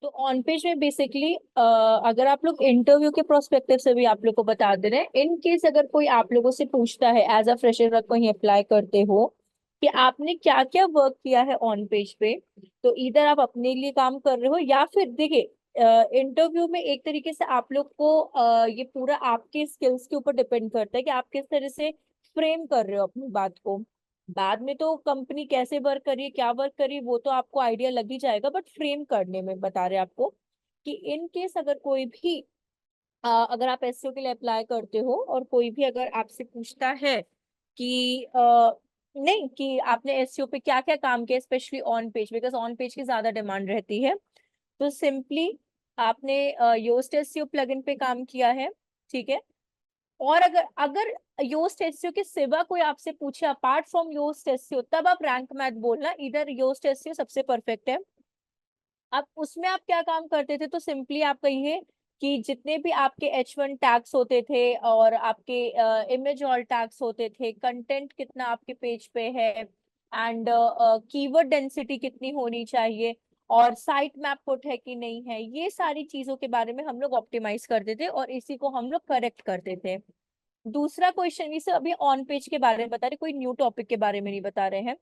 तो on page में basically अगर आप लोग इंटरव्यू के प्रोस्पेक्टिव से भी आप लोग को बता दे रहे हैं, इन केस अगर कोई आप लोगों से पूछता है एज अ फ्रेशर अगर कहीं अप्लाई करते हो कि आपने क्या क्या वर्क किया है ऑन पेज पे, तो इधर आप अपने लिए काम कर रहे हो या फिर देखिए इंटरव्यू में एक तरीके से आप लोग को ये पूरा आपके स्किल्स के ऊपर डिपेंड करता है कि आप किस तरह से फ्रेम कर रहे हो अपनी बात को। बाद में तो कंपनी कैसे वर्क करी क्या वर्क करी वो तो आपको आइडिया लग ही जाएगा, बट फ्रेम करने में बता रहे हैं आपको कि इन केस अगर कोई भी अगर आप एसईओ के लिए अप्लाई करते हो और कोई भी अगर आपसे पूछता है कि नहीं कि आपने एसईओ पे क्या क्या काम किया specially on page, because on page की ज्यादा डिमांड रहती है, तो सिंपली आपने योस्ट एसईओ प्लगइन पे काम किया है, ठीक है। और अगर अगर योस्ट एसईओ के सिवा कोई आपसे पूछे अपार्ट फ्रॉम योस्ट एसईओ, तब आप रैंक मैथ बोलना, इधर योस्ट एसईओ सबसे परफेक्ट है। अब उसमें आप क्या काम करते थे, तो सिंपली आप कहिए कि जितने भी आपके H1 टैग्स होते थे और आपके इमेज ऑल टैग्स होते थे, कंटेंट कितना आपके पेज पे है, एंड कीवर्ड डेंसिटी कितनी होनी चाहिए, और साइट मैप पुट है कि नहीं है, ये सारी चीजों के बारे में हम लोग ऑप्टिमाइज करते थे और इसी को हम लोग करेक्ट करते थे। दूसरा क्वेश्चन, इसे अभी ऑन पेज के बारे में बता रहे, कोई न्यू टॉपिक के बारे में नहीं बता रहे हैं।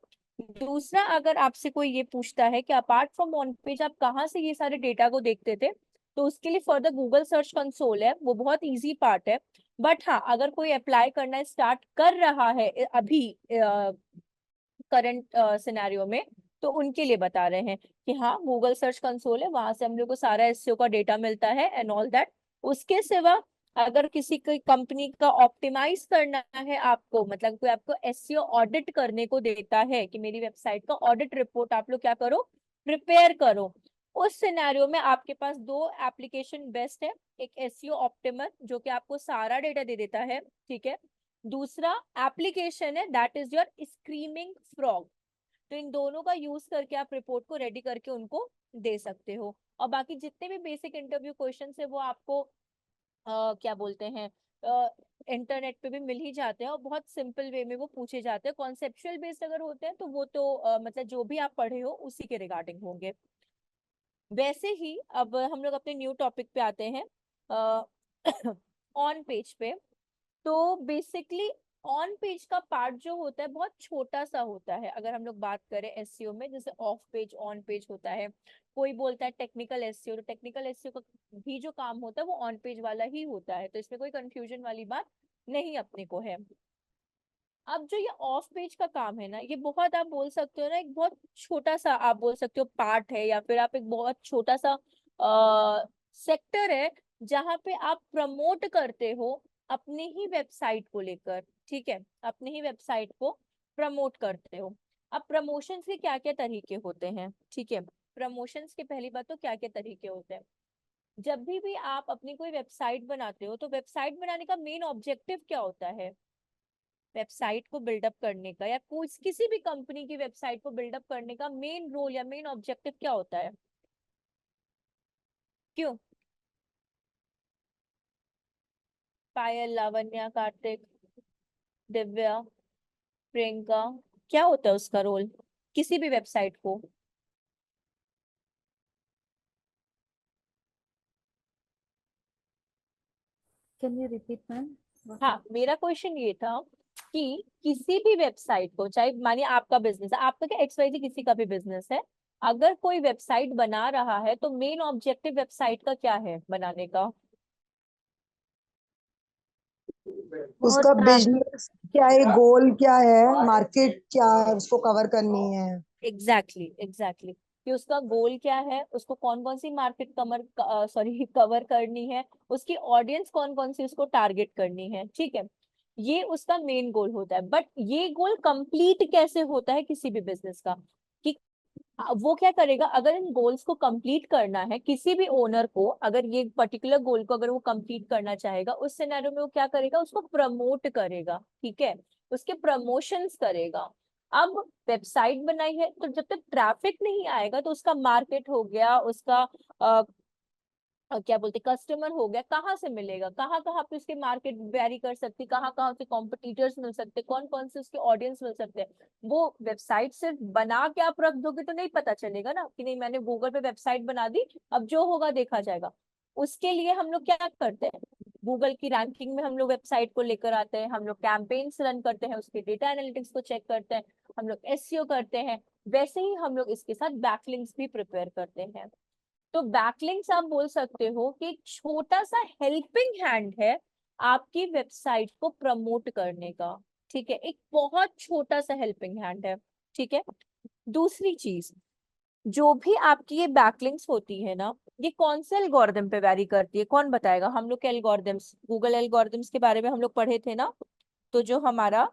दूसरा, अगर आपसे कोई ये पूछता है कि अपार्ट फ्रॉम ऑन पेज आप कहाँ से ये सारे डेटा को देखते थे, तो उसके लिए फर्दर गूगल सर्च कंसोल है, वो बहुत इजी पार्ट है। बट हाँ, अगर कोई अप्लाई करना स्टार्ट कर रहा है अभी करंट सिनेरियो में, तो उनके लिए बता रहे हैं कि हाँ, गूगल सर्च कंसोल है, वहां से हम लोग को सारा एसईओ का डेटा मिलता है एंड ऑल दैट। उसके सिवा अगर किसी कोई कंपनी का ऑप्टिमाइज करना है आपको, मतलब कोई आपको एसईओ ऑडिट करने को देता है कि मेरी वेबसाइट का ऑडिट रिपोर्ट आप लोग क्या करो, प्रिपेयर करो, उस सिनेरियो में आपके पास दो एप्लीकेशन बेस्ट है। एक एसईओ ऑप्टिमर जो कि आपको सारा डेटा दे देता है, ठीक है। दूसरा एप्लीकेशन है that is your screaming frog. तो इन दोनों का यूज करके आप रिपोर्ट को रेडी करके उनको दे सकते हो। और बाकी जितने भी बेसिक इंटरव्यू क्वेश्चन है वो आपको क्या बोलते हैं, इंटरनेट पे भी मिल ही जाते हैं और बहुत सिंपल वे में वो पूछे जाते हैं। कॉन्सेप्चुअल बेस्ड अगर होते हैं तो वो तो मतलब जो भी आप पढ़े हो उसी के रिगार्डिंग होंगे। वैसे ही अब हम लोग अपने न्यू टॉपिक पे आते हैं, ऑन पेज पे। तो बेसिकली ऑन पेज का पार्ट जो होता है बहुत छोटा सा होता है, अगर हम लोग बात करें एसईओ में, जैसे ऑफ पेज ऑन पेज होता है। कोई बोलता है टेक्निकल एसईओ, तो टेक्निकल एसईओ का भी जो काम होता है वो ऑन पेज वाला ही होता है, तो इसमें कोई कंफ्यूजन वाली बात नहीं अपने को है। अब जो ये ऑफ पेज का काम है ना, ये बहुत आप बोल सकते हो ना, एक बहुत छोटा सा आप बोल सकते हो पार्ट है, या फिर आप एक बहुत छोटा सा सेक्टर है जहाँ पे आप प्रमोट करते हो अपने ही वेबसाइट को लेकर, ठीक है, अपने ही वेबसाइट को प्रमोट करते हो। अब प्रमोशंस के क्या क्या तरीके होते हैं, ठीक है। प्रमोशंस के पहली बात तो क्या क्या तरीके होते हैं, जब भी आप अपनी कोई वेबसाइट बनाते हो तो वेबसाइट बनाने का मेन ऑब्जेक्टिव क्या होता है, वेबसाइट को बिल्डअप करने का या कोई किसी भी कंपनी की वेबसाइट को बिल्डअप करने का मेन रोल या मेन ऑब्जेक्टिव क्या होता है, क्यों? पायल, लावण्या, कार्तिक, दिव्या, प्रियंका, क्या होता है उसका रोल किसी भी वेबसाइट को? Can you repeat, ma'am? हाँ, मेरा क्वेश्चन ये था कि किसी भी वेबसाइट को, चाहे मानिए आपका बिजनेस है, आपका क्या XYZ किसी का भी बिजनेस है, अगर कोई वेबसाइट बना रहा है तो मेन ऑब्जेक्टिव वेबसाइट का क्या है बनाने का? और उसका बिजनेस क्या है, गोल क्या है, मार्केट क्या है, उसको कवर करनी है। एग्जैक्टली कि उसका गोल क्या है, उसको कौन कौन सी मार्केट कमर सॉरी कवर करनी है, उसकी ऑडियंस कौन कौन सी उसको टारगेट करनी है, ठीक है। ये उसका मेन गोल होता है, बट ये गोल कंप्लीट कैसे होता है किसी भी बिजनेस का, कि वो क्या करेगा, अगर इन गोल्स को कंप्लीट करना है किसी भी ओनर को, अगर ये पर्टिकुलर गोल को अगर वो कंप्लीट करना चाहेगा, उस सिनेरियो में वो क्या करेगा, उसको प्रमोट करेगा, ठीक है, उसके प्रमोशंस करेगा। अब वेबसाइट बनाई है तो जब तक ट्रैफिक नहीं आएगा तो उसका मार्केट हो गया, उसका क्या बोलते कस्टमर हो गया, कहाँ से मिलेगा, कहाँ कहाँ पे उसके मार्केट वेरी कर सकती है, कहाँ कहाँ से कॉम्पिटिटर्स मिल सकते हैं, कौन कौन से उसके ऑडियंस मिल सकते हैं। वो वेबसाइट सिर्फ बना के आप रख दोगे तो नहीं पता चलेगा ना कि नहीं मैंने गूगल पे वेबसाइट बना दी, अब जो होगा देखा जाएगा। उसके लिए हम लोग क्या करते हैं, गूगल की रैंकिंग में हम लोग वेबसाइट को लेकर आते हैं, हम लोग कैंपेन्स रन करते हैं, उसके डेटा एनालिटिक्स को चेक करते हैं, हम लोग एसईओ करते हैं। वैसे ही हम लोग इसके साथ बैकलिंक्स भी प्रिपेयर करते हैं। तो बैकलिंक्स आप बोल सकते हो कि एक छोटा सा हेल्पिंग हैंड है आपकी वेबसाइट को प्रमोट करने का। ठीक है, एक बहुत छोटा सा हेल्पिंग हैंड है। ठीक है, दूसरी चीज, जो भी आपकी ये बैकलिंक्स होती है ना, ये कौन से एल्गोरिदम पे वैरी करती है, कौन बताएगा। हम लोग के एल्गोरिदम्स, गूगल एल्गोरिदम्स के बारे में हम लोग पढ़े थे ना। तो जो हमारा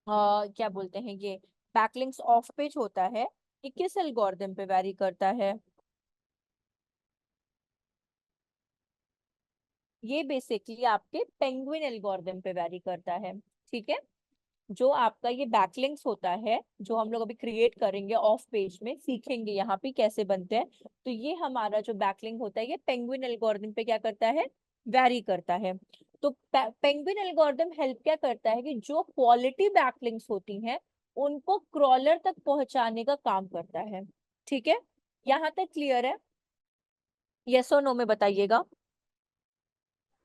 क्या बोलते हैं ये बैकलिंक्स ऑफ पेज होता है, ये किस एल्गोरिदम पे वैरी करता है। ये बेसिकली आपके पेंगुइन एल्गोरिदम पे वैरी करता है। ठीक है, जो आपका ये बैकलिंक्स होता है जो हम लोग अभी क्रिएट करेंगे ऑफ पेज में, सीखेंगे यहाँ पे कैसे बनते हैं। तो ये हमारा जो बैकलिंक होता है ये पेंगुइन एल्गोरिदम पे क्या करता है, वैरी करता है। तो पेंगुइन एल्गोरिदम हेल्प क्या करता है कि जो क्वालिटी बैकलिंक्स होती हैं उनको क्रॉलर तक पहुंचाने का काम करता है। ठीक है, यहाँ तक क्लियर है, यस और नो में बताइएगा।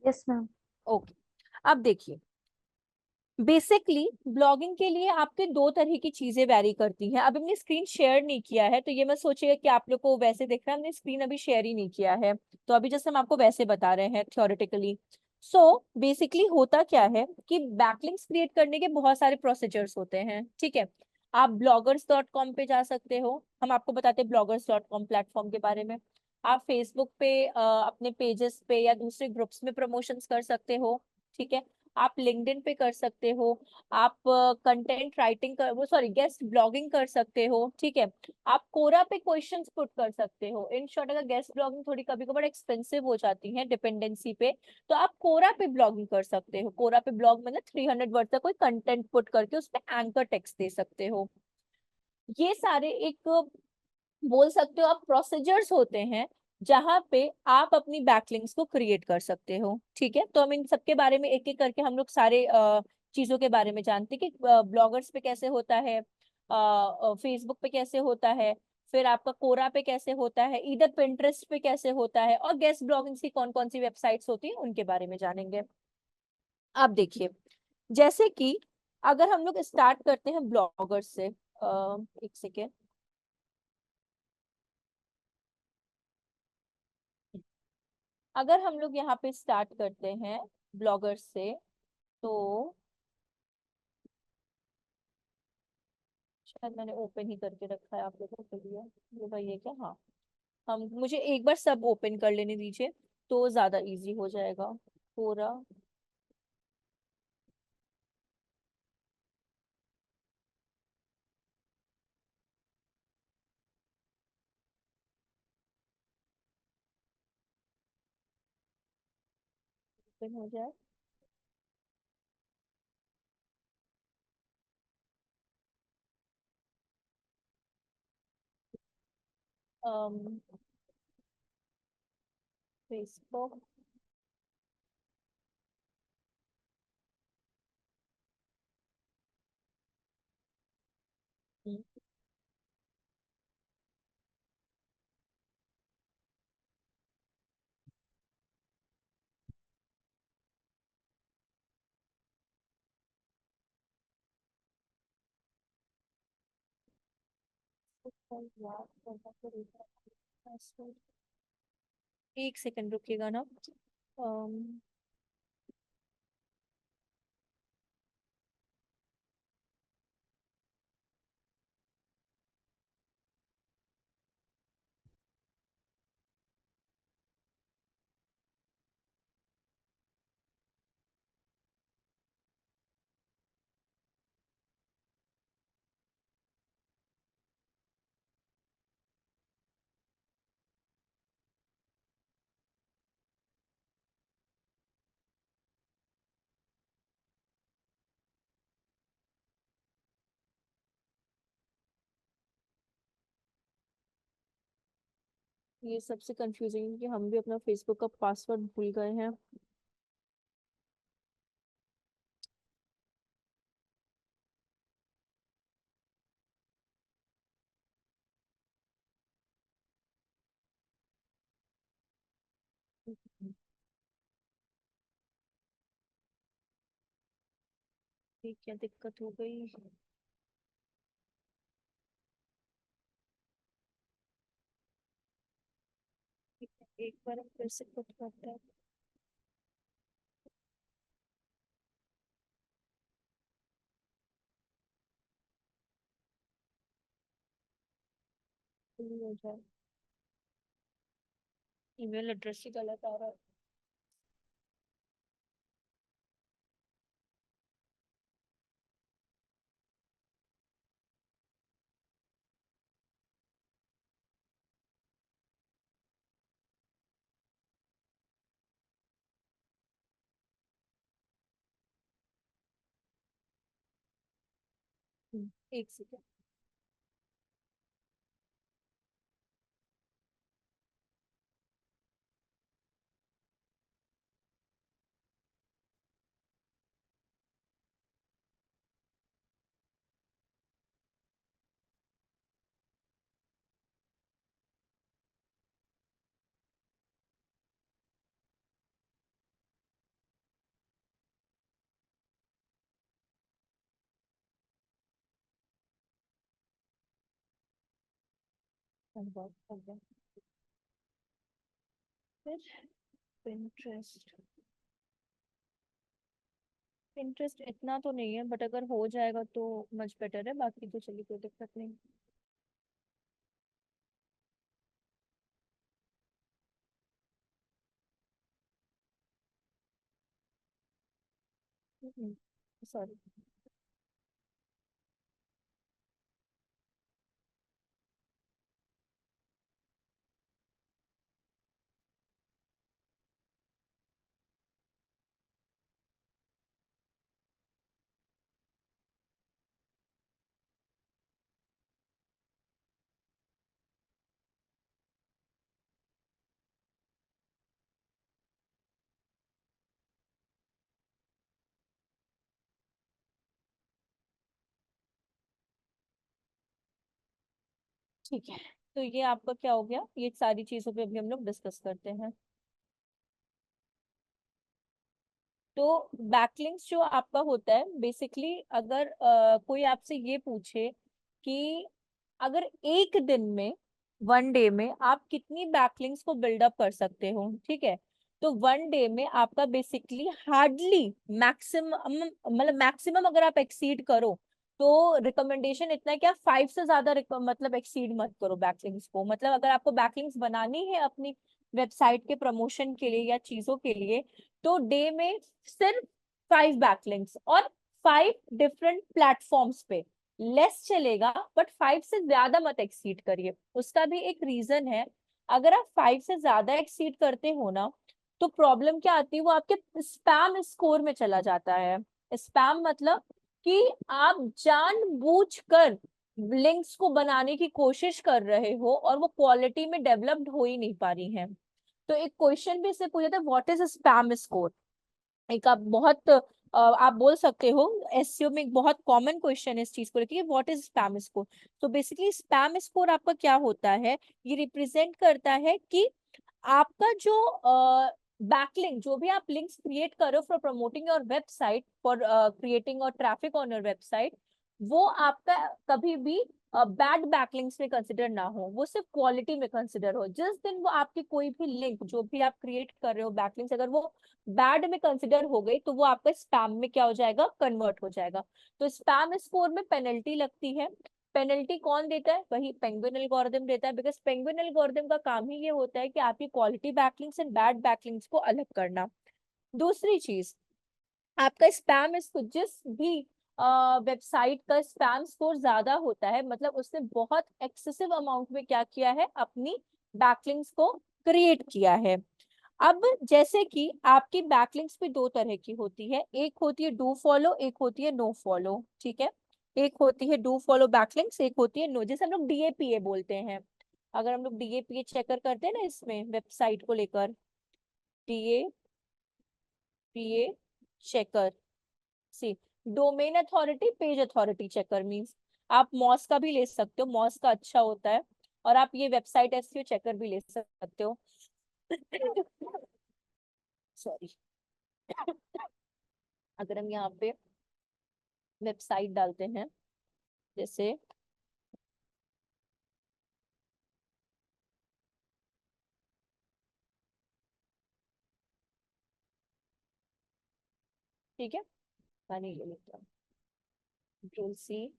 Yes, ma'am. ओके, अब देखिए, बेसिकली ब्लॉगिंग के लिए आपके दो तरह की चीजें वैरी करती हैं। अभी हमने स्क्रीन शेयर नहीं किया है तो ये मैं सोचिएगा कि आप लोग को वैसे दिख रहा है, हमने स्क्रीन अभी शेयर ही नहीं किया है। तो अभी जैसे हम आपको वैसे बता रहे हैं थ्योरेटिकली। सो बेसिकली होता क्या है कि बैकलिंक्स क्रिएट करने के बहुत सारे प्रोसीजर्स होते हैं। ठीक है, आप bloggers.com पे जा सकते हो, हम आपको बताते हैं bloggers.com प्लेटफॉर्म के बारे में। आप फेसबुक पे अपने पेजेस पे या दूसरे ग्रुप्स में प्रमोशंस कर सकते हो। ठीक है, आप लिंक्डइन पे कर सकते हो, आप कंटेंट राइटिंग कर वो सॉरी गेस्ट ब्लॉगिंग कर सकते हो। ठीक है, आप कोरा पे क्वेश्चंस पुट कर सकते हो। इन शॉर्ट, अगर गेस्ट ब्लॉगिंग थोड़ी कभी कभार एक्सपेंसिव हो जाती है डिपेंडेंसी पे, तो आप कोरा पे ब्लॉगिंग कर सकते हो। कोरा पे ब्लॉग मतलब 300 वर्ड तक कोई कंटेंट पुट करके उसपे एंकर टेक्स्ट दे सकते हो। ये सारे एक बोल सकते हो आप प्रोसीजर्स होते हैं जहां पे आप अपनी बैकलिंक्स को क्रिएट कर सकते हो। ठीक है, तो हम इन सबके बारे में एक एक करके हम लोग सारे चीजों के बारे में जानते हैं कि ब्लॉगर्स पे कैसे होता है, फेसबुक पे कैसे होता है, फिर आपका कोरा पे कैसे होता है, इधर पिंटरेस्ट पे कैसे होता है, और गेस्ट ब्लॉगिंग की कौन कौन सी वेबसाइट्स होती हैं उनके बारे में जानेंगे। अब देखिए, जैसे कि अगर हम लोग स्टार्ट करते हैं ब्लॉगर्स से, एक सेकेंड, अगर हम लोग यहाँ पे स्टार्ट करते हैं ब्लॉगर्स से, तो शायद मैंने ओपन ही करके रखा है आप लोगों के लिए, ये भाई है क्या, हाँ। हम मुझे एक बार सब ओपन कर लेने दीजिए तो ज्यादा इजी हो जाएगा पूरा। ओपन हो जाए। फेसबुक, एक सेकंड रुकिएगा ना। अम, ये सबसे कंफ्यूजिंग है कि हम भी अपना फेसबुक का पासवर्ड भूल गए हैं। ये क्या दिक्कत हो गई? एक बार फिर से पुट करते हैं। शुरू हो जाए। ईमेल एड्रेस ही गलत आ रहा है। एक सेकेंड। बहुत हो गया। फिर पिंटरेस्ट। पिंटरेस्ट इतना तो नहीं है, बट अगर हो जाएगा तो मच बेटर है, बाकी तो चलिए कोई दिक्कत नहीं। सॉरी। ठीक है, तो ये आपका क्या हो गया, ये सारी चीजों पे अभी हम लोग डिस्कस करते हैं। तो बैकलिंक्स जो आपका होता है बेसिकली, अगर कोई आपसे ये पूछे कि अगर एक दिन में, वन डे में आप कितनी बैकलिंक्स को बिल्डअप कर सकते हो, ठीक है, तो वन डे में आपका बेसिकली हार्डली मैक्सिमम, मतलब मैक्सिमम अगर आप एक्सीड करो तो रिकमेंडेशन इतना है कि आप 5 से ज्यादा मतलब एक्सीड मत करो बैकलिंक्स को। मतलब अगर आपको बैकलिंक्स बनानी है अपनी वेबसाइट के प्रमोशन के लिए या चीजों के लिए, तो डे में सिर्फ 5 बैकलिंक्स और 5 डिफरेंट प्लेटफॉर्म्स पे। लेस चलेगा बट 5 से ज्यादा मत एक्सीड करिए। उसका भी एक रीजन है। अगर आप 5 से ज्यादा एक्सीड करते हो ना, तो प्रॉब्लम क्या आती है, वो आपके स्पैम स्कोर में चला जाता है। स्पैम मतलब कि आप जानबूझकर लिंक्स को बनाने की कोशिश कर रहे हो और वो क्वालिटी में डेवलप्ड हो ही नहीं पा रही है। तो एक क्वेश्चन भी इससे पूछा था, व्हाट इज स्पैम स्कोर। एक आप बहुत आप बोल सकते हो, एसईओ में एक बहुत कॉमन क्वेश्चन है इस चीज को लेके, व्हाट इज स्पैम स्कोर। तो बेसिकली स्पैम स्कोर आपका क्या होता है, ये रिप्रेजेंट करता है कि आपका जो बैकलिंक, जो भी आप लिंक्स क्रिएट कर रहे हो for promoting your website, for creating और ट्रैफिक ऑन योर वेबसाइट, वो आपका कभी भी बैड बैकलिंक्स में कंसिडर ना हो, वो सिर्फ क्वालिटी में कंसिडर हो। जिस दिन वो आपकी कोई भी लिंक जो भी आप क्रिएट कर रहे हो बैकलिंक्स, अगर वो बैड में कंसिडर हो गई तो वो आपका स्पैम में क्या हो जाएगा, कन्वर्ट हो जाएगा। तो स्पैम स्कोर में पेनल्टी लगती है। पेनल्टी कौन देता है, वही पेंगुइन एल्गोरिथम देता है, बिकॉज पेंगुइन एल्गोरिथम का काम ही ये होता है कि आपकी quality backlinks and bad backlinks को अलग करना। दूसरी चीज, आपका स्पैम इसको जिस भी वेबसाइट का स्पैम स्कोर ज्यादा होता है, मतलब उसने बहुत एक्सेसिव अमाउंट में क्या किया है, अपनी बैकलिंक्स को क्रिएट किया है। अब जैसे कि आपकी बैकलिंक्स भी दो तरह की होती है, एक होती है डू फॉलो, एक होती है नो फॉलो, ठीक है। एक होती है डू फॉलो बैकलिंक्स, एक होती है नो, जैसे हम लोग डीएपीए बोलते हैं। अगर हम लोग DAPA चेकर करते हैं ना इसमें वेबसाइट को लेकर, DAPA checker, see domain authority, page authority checker means आप मॉस का भी ले सकते हो, मॉस का अच्छा होता है, और आप ये वेबसाइट एसईओ चेकर भी ले सकते हो। सॉरी। अगर हम यहाँ पे वेबसाइट डालते हैं जैसे ठीक है, पानी ले लेते हैं, कंट्रोल सी,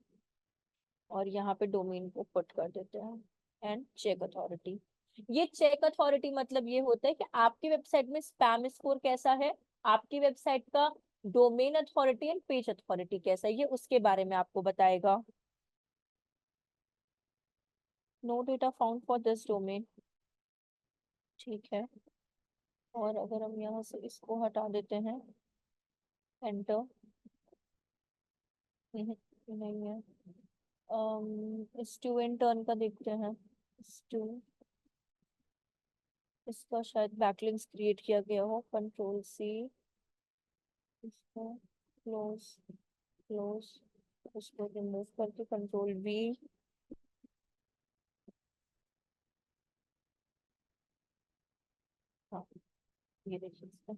और यहाँ पे डोमेन को पुट कर देते हैं एंड चेक अथॉरिटी। ये चेक अथॉरिटी मतलब ये होता है कि आपकी वेबसाइट में स्पैम स्कोर कैसा है, आपकी वेबसाइट का domain authority and page authority कैसा है, ये उसके बारे में आपको बताएगा। No data found for this domain, ठीक है। और अगर हम यहाँ से इसको हटा देते हैं, एंटर, नहीं है। स्टूडेंट टर्न का देखते हैं, स्टू, इसका शायद बैकलिंक्स क्रिएट किया गया हो, कंट्रोल सी, इसको क्लोज, क्लोज, उसको रिमूव करके कंट्रोल V, हाँ ये देखिए इसका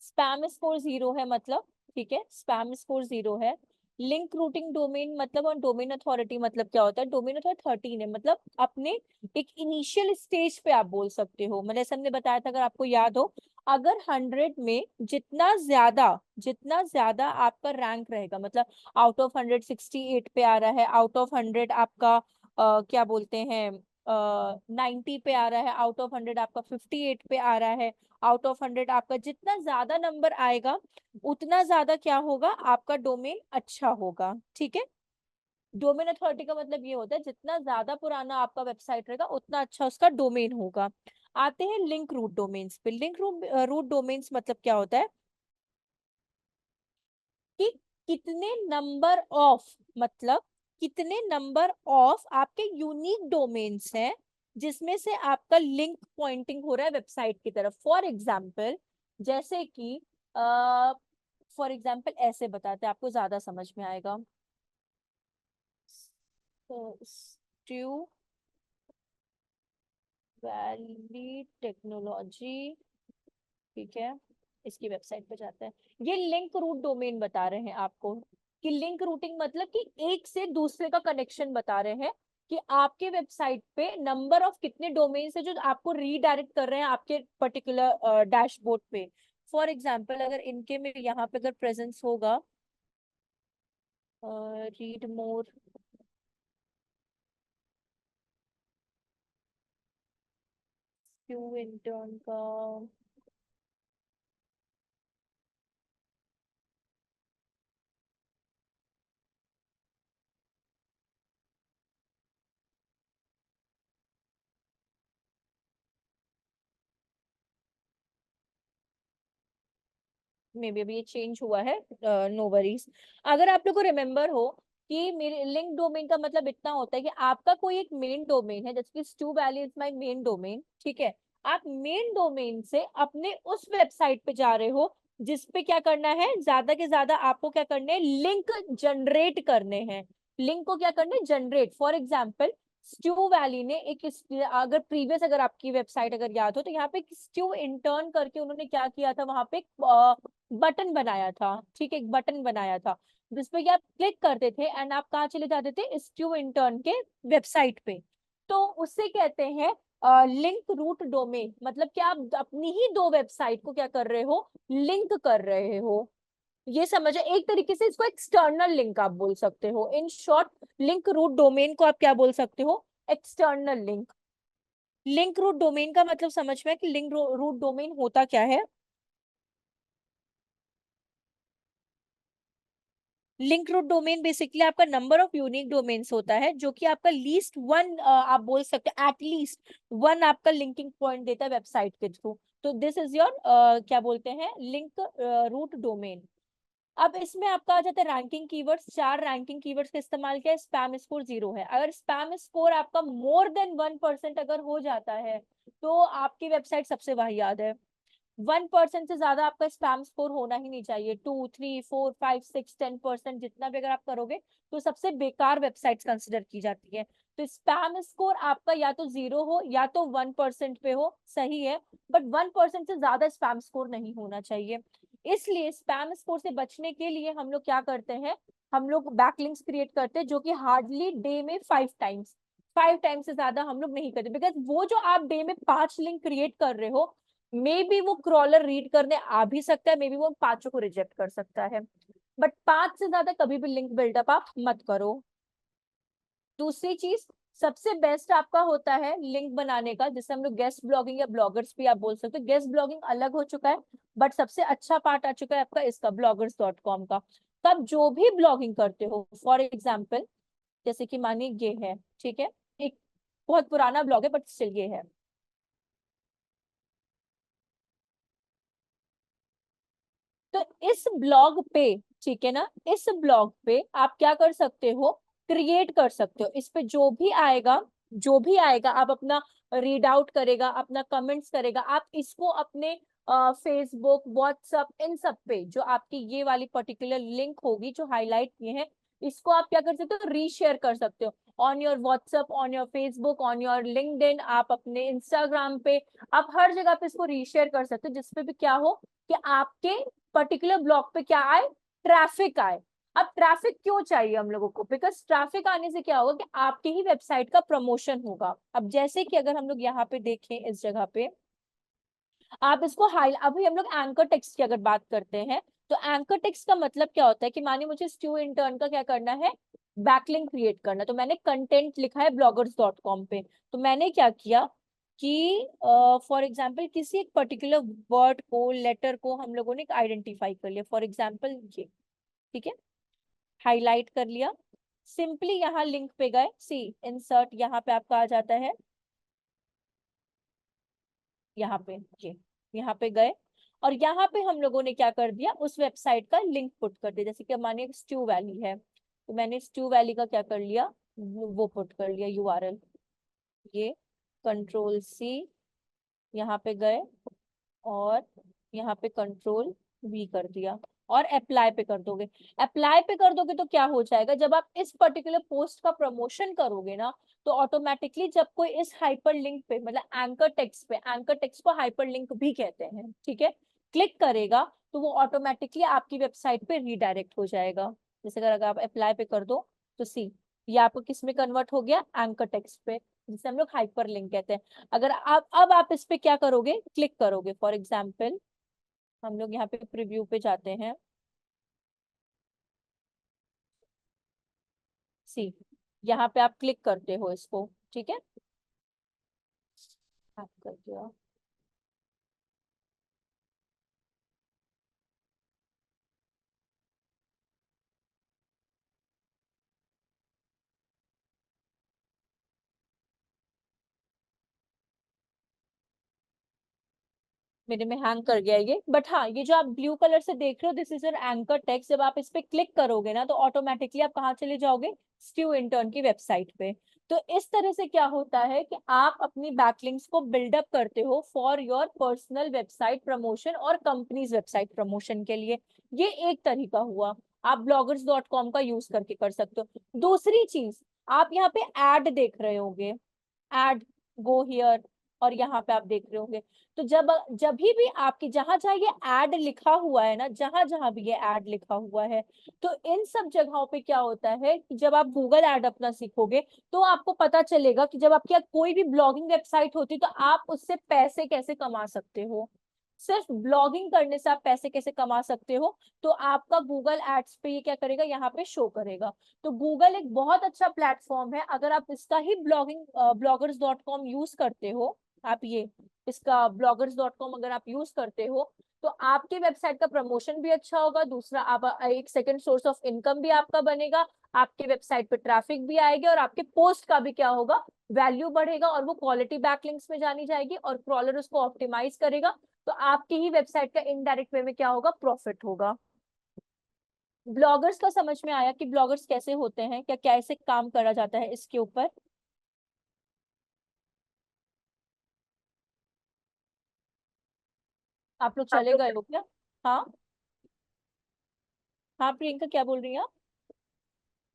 स्पैम स्कोर 0 है मतलब, ठीक है, स्पैम स्कोर 0 है। लिंक रूटिंग डोमेन मतलब और डोमेन अथॉरिटी मतलब क्या होता है, डोमेन अथॉरिटी 13 है, मतलब अपने एक इनिशियल स्टेज पे आप बोल सकते हो, मतलब हमने बताया था अगर आपको याद हो, अगर 100 में जितना ज्यादा आपका रैंक रहेगा, मतलब आउट ऑफ 100 68 पे आ रहा है, आउट ऑफ 100 आपका क्या बोलते हैं 90 पे आ रहा है, आउट ऑफ 100 आपका 58 पे आ रहा है, आउट ऑफ 100 आपका जितना ज्यादा नंबर आएगा उतना ज्यादा क्या होगा, आपका डोमेन अच्छा होगा, ठीक है। डोमेन अथॉरिटी का मतलब ये होता है जितना ज्यादा पुराना आपका वेबसाइट रहेगा उतना अच्छा उसका डोमेन होगा। आते हैं लिंक रूट डोमेन्स पे। लिंक रूट डोमेन्स मतलब क्या होता है कि कितने नंबर ऑफ, मतलब कितने नंबर ऑफ आपके यूनिक डोमेन्स हैं जिसमें से आपका लिंक पॉइंटिंग हो रहा है वेबसाइट की तरफ। फॉर एग्जाम्पल, जैसे कि फॉर एग्जाम्पल ऐसे बताते हैं, आपको ज्यादा समझ में आएगा। स्ट्यू वैली टेक्नोलॉजी, ठीक है, इसकी वेबसाइट पे जाते हैं। ये लिंक रूट डोमेन बता रहे हैं आपको कि लिंक रूटिंग मतलब कि एक से दूसरे का कनेक्शन बता रहे हैं कि आपके वेबसाइट पे नंबर ऑफ कितने डोमेन्स है जो आपको रीडायरेक्ट कर रहे हैं आपके पर्टिकुलर डैशबोर्ड पे। फॉर एग्जाम्पल अगर इनके में यहाँ पे अगर प्रेजेंस होगा, रीड मोर, क्यू इंटर्न का, मे बी अभी ये चेंज हुआ है, नो वरीज। अगर आप लोग को रिमेम्बर हो कि मेरे लिंक डोमेन का मतलब इतना होता है कि आपका कोई एक मेन डोमेन है, जैसे कि stu valley is my main domain, ठीक है। आप मेन डोमेन से अपने उस वेबसाइट पे जा रहे हो जिसपे क्या करना है, ज्यादा के ज्यादा आपको क्या करने हैं, लिंक जनरेट करने हैं। लिंक को क्या करना है, generate. For example stew valley ने एक अगर प्रीवियस अगर आपकी वेबसाइट अगर याद हो तो यहाँ पे स्ट्यू इंटर्न करके उन्होंने क्या किया था, वहां पे बटन बनाया था, ठीक है, एक बटन बनाया था जिसपे कि आप क्लिक करते थे एंड आप कहाँ चले जाते थे, स्ट्यू इंटर्न के वेबसाइट पे। तो उससे कहते हैं लिंक रूट डोमेन, मतलब कि आप अपनी ही दो वेबसाइट को क्या कर रहे हो, लिंक कर रहे हो। ये समझे, एक तरीके से इसको एक्सटर्नल लिंक आप बोल सकते हो। In short link root domain को आप क्या बोल सकते हो, external link. Link root domain का मतलब समझ में है कि लिंक रूट डोमेन होता क्या है। लिंक रूट डोमेन बेसिकली आपका नंबर ऑफ यूनिक डोमेन्स होता है जो कि आपका लीस्ट वन, आप बोल सकते हैं एटलीस्ट वन आपका लिंकिंग पॉइंट देता है वेबसाइट के थ्रू। तो दिस इज योर क्या बोलते हैं, लिंक रूट डोमेन। अब इसमें आपका आ जाता है रैंकिंग कीवर्ड्स। 4 रैंकिंग कीवर्ड्स का इस्तेमाल किया, स्पैम स्कोर 0 है। अगर स्पैम स्कोर आपका मोर देन 1% अगर हो जाता है तो आपकी वेबसाइट सबसे वाहियात है। 1% से ज्यादा आपका स्पैम स्कोर होना ही नहीं चाहिए। 2, 3, 4, 5, 6, 10% जितना भी अगर आप करोगे तो सबसे बेकार वेबसाइट्स कंसिडर की जाती है। तो स्पैम स्कोर आपका या तो 0 हो या तो 1% पे हो, सही है, बट 1% से ज्यादा स्पैम स्कोर नहीं होना चाहिए। इसलिए स्पैम स्कोर से बचने के लिए हम लोग क्या करते हैं, हम लोग बैकलिंक्स क्रिएट करते हैं जो कि हार्डली डे में 5 टाइम्स, 5 टाइम्स से ज्यादा हम लोग नहीं करते, बिकॉज वो जो आप डे में 5 लिंक क्रिएट कर रहे हो, मे बी वो क्रॉलर रीड करने आ भी सकता है, मे बी वो 5 को रिजेक्ट कर सकता है, बट 5 से ज्यादा कभी भी लिंक बिल्डअप आप मत करो। दूसरी चीज, सबसे बेस्ट आपका होता है लिंक बनाने का, जिसे हम लोग गेस्ट ब्लॉगिंग या ब्लॉगर्स भी आप बोल सकते हो। गेस्ट ब्लॉगिंग अलग हो चुका है, बट सबसे अच्छा पार्ट आ चुका है आपका इसका bloggers.com का। तब जो भी ब्लॉगिंग करते हो, फॉर एग्जाम्पल जैसे कि मानिए ये है, ठीक है, एक बहुत पुराना ब्लॉग है बट स्टिल ये है। तो इस ब्लॉग पे, ठीक है ना, इस ब्लॉग पे आप क्या कर सकते हो, क्रिएट कर सकते हो। इस पे जो भी आएगा, जो भी आएगा आप अपना रीड आउट करेगा, अपना कमेंट्स करेगा, आप इसको अपने फेसबुक, व्हाट्सएप, इन सब पे जो आपकी ये वाली पर्टिकुलर लिंक होगी जो हाईलाइट किए हैं, इसको आप क्या कर सकते हो, रीशेयर कर सकते हो on your WhatsApp, on your Facebook, on your LinkedIn, आप अपने इंस्टाग्राम पे, आप हर जगह पे इसको रीशेयर कर सकते हो, जिसपे भी क्या हो कि आपके पर्टिकुलर ब्लॉग पे क्या आए, ट्रैफिक आए। अब ट्रैफिक क्यों चाहिए हम लोगों को, बिकॉज ट्रैफिक आने से क्या होगा कि आपकी ही वेबसाइट का प्रमोशन होगा। अब जैसे कि अगर हम लोग यहाँ पे देखें इस जगह पे, आप इसको हाई, अभी हम लोग एंकर टेक्स्ट की अगर बात करते हैं, तो एंकर टेक्स्ट का मतलब क्या होता है कि मानिए मुझे स्टू इंटर्न का क्या करना है, बैकलिंक क्रिएट करना, तो मैंने कंटेंट लिखा है bloggers.com पे, तो मैंने क्या किया कि फॉर एग्जाम्पल किसी एक पर्टिकुलर वर्ड को, लेटर को हम लोगों ने आइडेंटिफाई कर लिया, फॉर एग्जाम्पल ये, ठीक है, हाईलाइट कर लिया, सिंपली यहाँ लिंक पे गए, सी इंसर्ट, यहाँ पे आपका आ जाता है, यहाँ पे ये, यहाँ पे गए, और यहाँ पे हम लोगों ने क्या कर दिया, उस वेबसाइट का लिंक पुट कर दिया। जैसे कि मानिए स्ट्यू वैली है, तो मैंने स्ट्यू वैली का क्या कर लिया, वो पुट कर लिया यूआरएल, ये Ctrl+C, यहाँ पे गए और यहाँ पे Ctrl+V कर दिया, और अप्लाई पे कर दोगे। अप्लाई पे कर दोगे तो क्या हो जाएगा, जब आप इस पर्टिकुलर पोस्ट का प्रमोशन करोगे ना, तो ऑटोमेटिकली जब कोई इस हाइपर लिंक पे, मतलब एंकर टेक्स्ट पे, एंकर टेक्स्ट को हाइपर लिंक भी कहते हैं, ठीक है, क्लिक करेगा तो वो ऑटोमेटिकली आपकी वेबसाइट पे रीडायरेक्ट हो जाएगा। जैसे अगर आप अप्लाई पे कर दो तो सी, ये आपको किस में कन्वर्ट हो गया, एंकर टेक्स्ट पे, जिसे हम लोग हाइपर लिंक कहते हैं। अगर आप अब आप इस पे क्या करोगे, क्लिक करोगे, फॉर एग्जाम्पल हम लोग यहाँ पे प्रीव्यू पे जाते हैं, सी, यहाँ पे आप क्लिक करते हो इसको, ठीक है, आप कर दिया। मेरे में हैंग कर गया ये, बट हाँ, ये जो आप ब्लू कलर से देख रहे हो, this is your anchor text. जब आप इस पे क्लिक करोगे ना तो ऑटोमेटिकली आप कहाँ चले जाओगे, स्ट्यू इंटर्न की वेबसाइट पे। तो इस तरह से क्या होता है कि आप अपनी बैकलिंक्स को बिल्डअप करते हो for your personal website promotion और कंपनीज वेबसाइट प्रमोशन के लिए। ये एक तरीका हुआ, आप bloggers.com का यूज करके कर सकते हो। दूसरी चीज, आप यहाँ पे एड देख रहे होंगे, एड, गो हियर, और यहाँ पे आप देख रहे होंगे, तो जब जब भी आपकी जहां जहां ये ऐड लिखा हुआ है ना, जहां जहां भी ये ऐड लिखा हुआ है, तो इन सब जगहों पे क्या होता है कि जब आप गूगल ऐड अपना सीखोगे तो आपको पता चलेगा कि जब आपकी कोई भी ब्लॉगिंग वेबसाइट होती है तो आप उससे पैसे कैसे कमा सकते हो, सिर्फ ब्लॉगिंग करने से आप पैसे कैसे कमा सकते हो। तो आपका गूगल एड्स पे ये क्या करेगा, यहाँ पे शो करेगा। तो गूगल एक बहुत अच्छा प्लेटफॉर्म है, अगर आप इसका ही bloggers.com यूज करते हो, आप ये इसका bloggers.com अगर आप यूज करते हो, तो आपकी वेबसाइट का प्रमोशन भी अच्छा होगा, दूसरा आप एक सेकंड सोर्स ऑफ इनकम भी आपका बनेगा, आपके वेबसाइट पे ट्रैफिक भी आएगी, और आपके पोस्ट का भी क्या होगा, वैल्यू बढ़ेगा, और वो क्वालिटी बैकलिंक्स में जानी जाएगी, और क्रॉलर उसको ऑप्टिमाइज करेगा, तो आपकी ही वेबसाइट का इनडायरेक्ट वे में क्या होगा, प्रॉफिट होगा। ब्लॉगर्स का समझ में आया कि ब्लॉगर्स कैसे होते हैं, क्या कैसे काम करा जाता है इसके ऊपर? आप लोग आप चले लोग गए हो क्या? हाँ हाँ, प्रियंका क्या बोल रही हैं आप?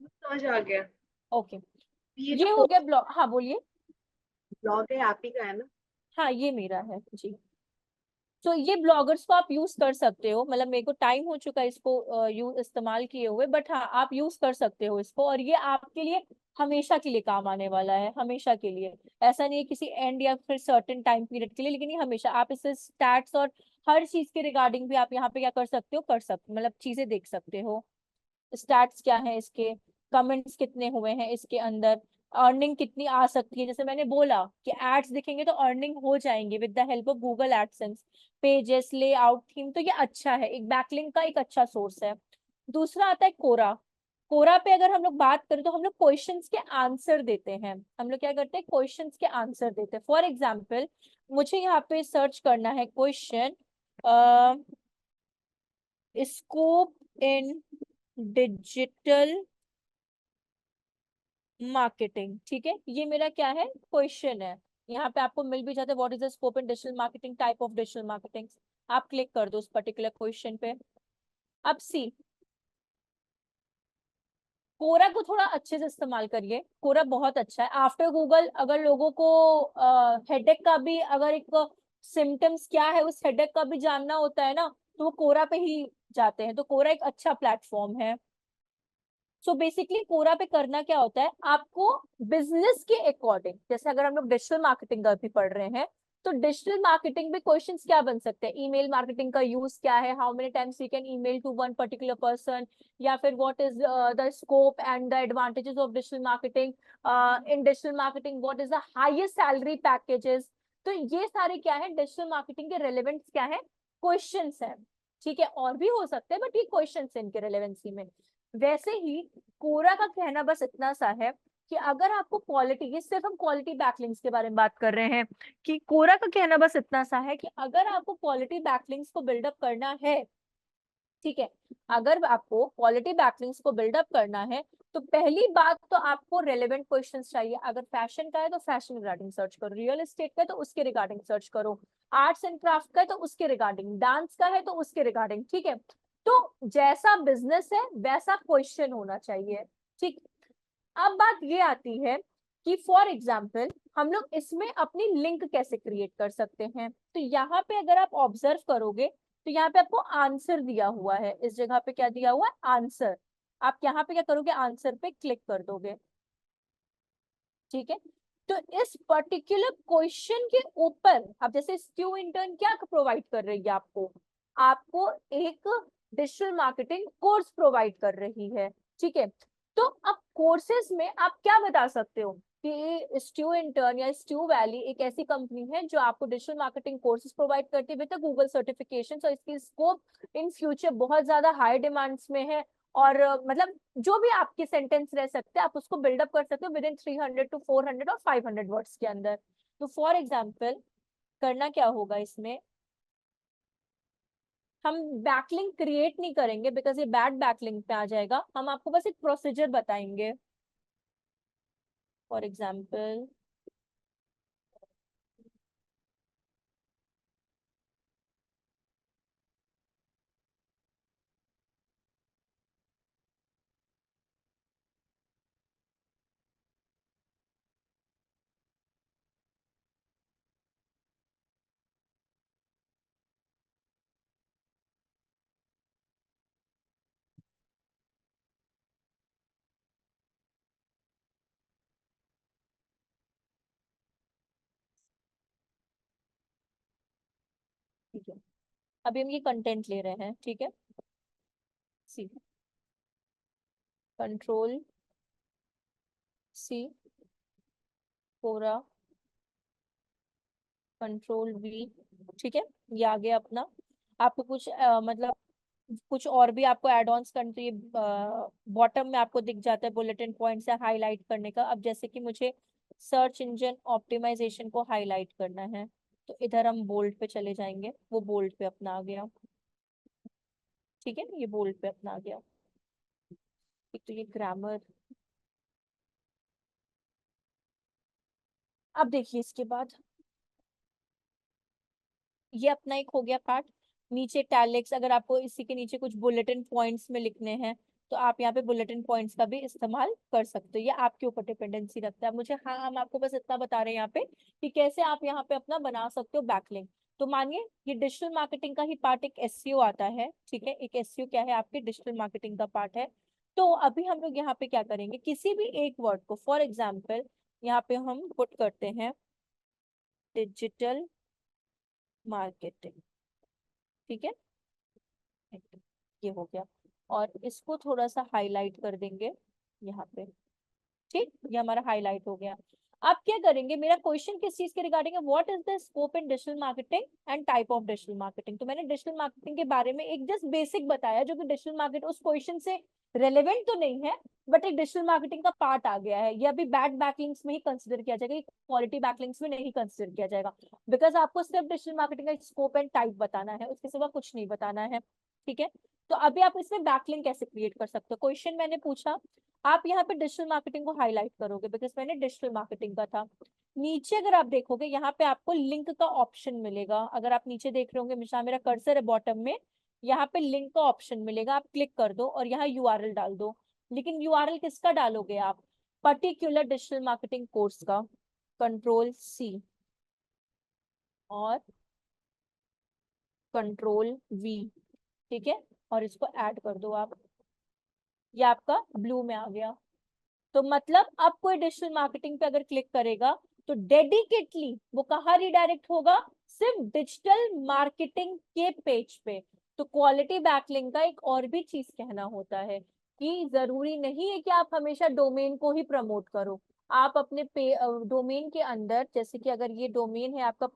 समझ आ गया। ओके, ये ये जो हो गया ब्लॉग। हाँ बोलिए। ब्लॉग है आप ही का है ना? हाँ ये मेरा है जी। तो ये ब्लॉगर्स को आप यूज कर सकते हो, मतलब मेरे को टाइम हो चुका है इसको यूज इस्तेमाल किए हुए, बट हाँ आप यूज कर सकते हो इसको, और ये आपके लिए हमेशा के लिए काम आने वाला है, हमेशा के लिए। ऐसा नहीं है किसी एंड या फिर सर्टेन टाइम पीरियड के लिए, लेकिन ये हमेशा आप इससे स्टैट्स और हर चीज के रिगार्डिंग भी आप यहाँ पे क्या कर सकते हो, कर सकते मतलब चीजें देख सकते हो। स्टैट्स क्या है इसके, कमेंट्स कितने हुए हैं इसके अंदर, अर्निंग कितनी आ सकती है। जैसे मैंने बोला कि एड्स दिखेंगे तो अर्निंग हो जाएंगे with the help of Google AdSense. Pages, layout, theme, तो ये अच्छा है, एक बैकलिंक का एक अच्छा सोर्स है। दूसरा आता है कोरा। कोरा पे अगर हम लोग बात करें तो हम लोग क्वेश्चंस के आंसर देते हैं। हम लोग क्या करते हैं, क्वेश्चंस के आंसर देते हैं। फॉर एग्जाम्पल मुझे यहाँ पे सर्च करना है question, scope in digital marketing, ठीक है, ये मेरा क्या है, क्वेश्चन है। यहाँ पे आपको मिल भी जाता है, what is the scope in digital marketing, type of digital marketing. आप क्लिक कर दो उस पर्टिकुलर क्वेश्चन पे। अब सी, कोरा को थोड़ा अच्छे से इस्तेमाल करिए, कोरा बहुत अच्छा है। आफ्टर गूगल अगर लोगों को हेडेक का भी, अगर एक सिम्टम्स क्या है उस हेडेक का भी जानना होता है ना, तो वो कोरा पे ही जाते हैं। तो कोरा एक अच्छा प्लेटफॉर्म है। सो बेसिकली कोरा पे करना क्या होता है, आपको बिजनेस के अकॉर्डिंग, जैसे अगर हम लोग डिजिटल मार्केटिंग का भी पढ़ रहे हैं, तो डिजिटल मार्केटिंग में क्वेश्चंस क्या बन सकते हैं, ईमेल मार्केटिंग का यूज क्या है, how many times you can email to one particular person, या फिर what is the scope and the advantages of digital marketing in digital marketing, what is the highest salary packages. तो ये सारे क्या है, डिजिटल मार्केटिंग के रेलेवेंट्स क्या है, क्वेश्चंस है। ठीक है, और भी हो सकते हैं बट ये क्वेश्चंस है इनके रेलेवेंसी में। वैसे ही कोरा का कहना बस इतना सा है कि अगर आपको क्वालिटी, ये सिर्फ हम क्वालिटी बैकलिंक्स के बारे में बात कर रहे हैं, कि कोरा का कहना बस इतना सा है कि अगर आपको क्वालिटी बैकलिंक्स को बिल्डअप करना है, ठीक है, अगर आपको क्वालिटी बैकलिंक्स को बिल्डअप करना है, तो पहली बात तो आपको रेलेवेंट क्वेश्चंस चाहिए। अगर फैशन का है तो फैशन रिगार्डिंग सर्च करो, रियल एस्टेट का है तो उसके रिगार्डिंग सर्च करो, आर्ट्स एंड क्राफ्ट का है तो उसके रिगार्डिंग, डांस का है तो उसके रिगार्डिंग, ठीक है। तो जैसा बिजनेस है वैसा क्वेश्चन होना चाहिए, ठीक। अब बात ये आती है कि फॉर एग्जाम्पल हम लोग इसमें अपनी लिंक कैसे क्रिएट कर सकते हैं। तो यहाँ पे अगर आप ऑब्जर्व करोगे तो यहाँ पे आपको आंसर दिया हुआ है, इस जगह पे क्या दिया हुआ है, आंसर। आप यहाँ पे क्या करोगे, आंसर पे क्लिक कर दोगे, ठीक है। तो इस पर्टिकुलर क्वेश्चन के ऊपर अब जैसे स्ट्यू इंटर्न क्या प्रोवाइड कर रही है आपको, आपको एक डिजिटल मार्केटिंग कोर्स प्रोवाइड कर रही है, ठीक है। तो अब कोर्सेज में आप क्या बता सकते हो कि स्ट्यू इंटर्न या स्ट्यू वैली एक ऐसी कंपनी है जो आपको डिजिटल मार्केटिंग कोर्सेज प्रोवाइड करती है विद गूगल सर्टिफिकेशन, और इसकी स्कोप इन फ्यूचर बहुत ज्यादा हाई डिमांड्स में है। और मतलब जो भी आपके सेंटेंस रह सकते हैं आप उसको बिल्डअप कर सकते हो विद इन 300 to 400 और 500 वर्ड्स के अंदर। तो फॉर एग्जाम्पल करना क्या होगा इसमें, हम बैकलिंक क्रिएट नहीं करेंगे बिकॉज ये बैड बैकलिंक पे आ जाएगा, हम आपको बस एक प्रोसीजर बताएंगे। फॉर एग्जाम्पल ठीक है, अभी हम ये कंटेंट ले रहे हैं, ठीक है। सी, control C, Quora, control we, ठीक है, ये आ गया अपना। आपको कुछ मतलब कुछ और भी आपको एड ऑन्स करने, तो ये बॉटम में आपको दिख जाता है बुलेटिन पॉइंट से हाईलाइट करने का। अब जैसे कि मुझे सर्च इंजन ऑप्टिमाइजेशन को हाईलाइट करना है, तो इधर हम बोल्ड पे चले जाएंगे, वो बोल्ड पे अपना आ गया, ठीक है, ये बोल्ड पे अपना आ गया। एक तो ये ग्रामर। अब देखिए इसके बाद ये अपना एक हो गया पार्ट। नीचे टैलेक्स, अगर आपको इसी के नीचे कुछ बुलेटिन पॉइंट्स में लिखने हैं तो आप यहाँ पे बुलेटिन पॉइंट्स का भी इस्तेमाल कर सकते हो। ये आपके ऊपर डिपेंडेंसी रखता है। मुझे, हाँ, हम आपको बस इतना बता रहे हैं यहाँ पे कि कैसे आप यहाँ पे अपना बना सकते हो बैकलिंक। तो मानिए ये डिजिटल मार्केटिंग का ही पार्ट एक एसईओ आता है, ठीक है। एक एसईओ क्या है, आपके डिजिटल मार्केटिंग का पार्ट है। तो अभी हम लोग यहाँ पे क्या करेंगे, किसी भी एक वर्ड को, फॉर एग्जाम्पल यहाँ पे हम पुट करते हैं डिजिटल मार्केटिंग, ठीक है। ये हो गया, और इसको थोड़ा सा हाईलाइट कर देंगे यहाँ पे, ठीक। ये हमारा हाईलाइट हो गया। अब क्या करेंगे, मेरा क्वेश्चन किस चीज के रिगार्डिंग है, what is the scope in digital marketing and type of digital marketing. तो मैंने डिजिटल मार्केटिंग के बारे में एक जस्ट बेसिक बताया, जो कि डिजिटल मार्केट उस क्वेश्चन से रेलेवेंट तो नहीं है, बट एक डिजिटल मार्केटिंग का पार्ट आ गया है। ये अभी बैड बैकलिंक्स में ही कंसिडर किया जाएगा, क्वालिटी बैकलिंक्स में नहीं कंसिडर किया जाएगा, बिकॉज आपको सिर्फ डिजिटल मार्केटिंग का स्कोप एंड टाइप बताना है, उसके सिवा कुछ नहीं बताना है, ठीक है। तो अभी आप इसमें बैकलिंक कैसे क्रिएट कर सकते हो, क्वेश्चन मैंने पूछा, आप यहाँ पे डिजिटल मार्केटिंग को हाईलाइट करोगे, बिकॉज मैंने डिजिटल मार्केटिंग का था। नीचे अगर आप देखोगे यहाँ पे आपको लिंक का ऑप्शन मिलेगा, अगर आप नीचे देख रहे होंगे, मेरा कर्सर है बॉटम में, यहाँ पे लिंक का ऑप्शन मिलेगा, आप क्लिक कर दो और यहाँ यूआरएल डाल दो। लेकिन यूआरएल किसका डालोगे आप, पर्टिकुलर डिजिटल मार्केटिंग कोर्स का, Ctrl+C और Ctrl+V, ठीक है, और इसको ऐड कर दो आप। ये आपका ब्लू में आ गया। तो मतलब अब कोई डिजिटल मार्केटिंग पे अगर क्लिक करेगा तो डेडिकेटली वो कहाँ रिडायरेक्ट होगा, सिर्फ डिजिटल मार्केटिंग के पेज पे। तो क्वालिटी बैकलिंक का एक और भी चीज कहना होता है कि जरूरी नहीं है कि आप हमेशा डोमेन को ही प्रमोट करो। आप अपने डोमेन के अंदर, जैसे कि अगर ये डोमेन है आपका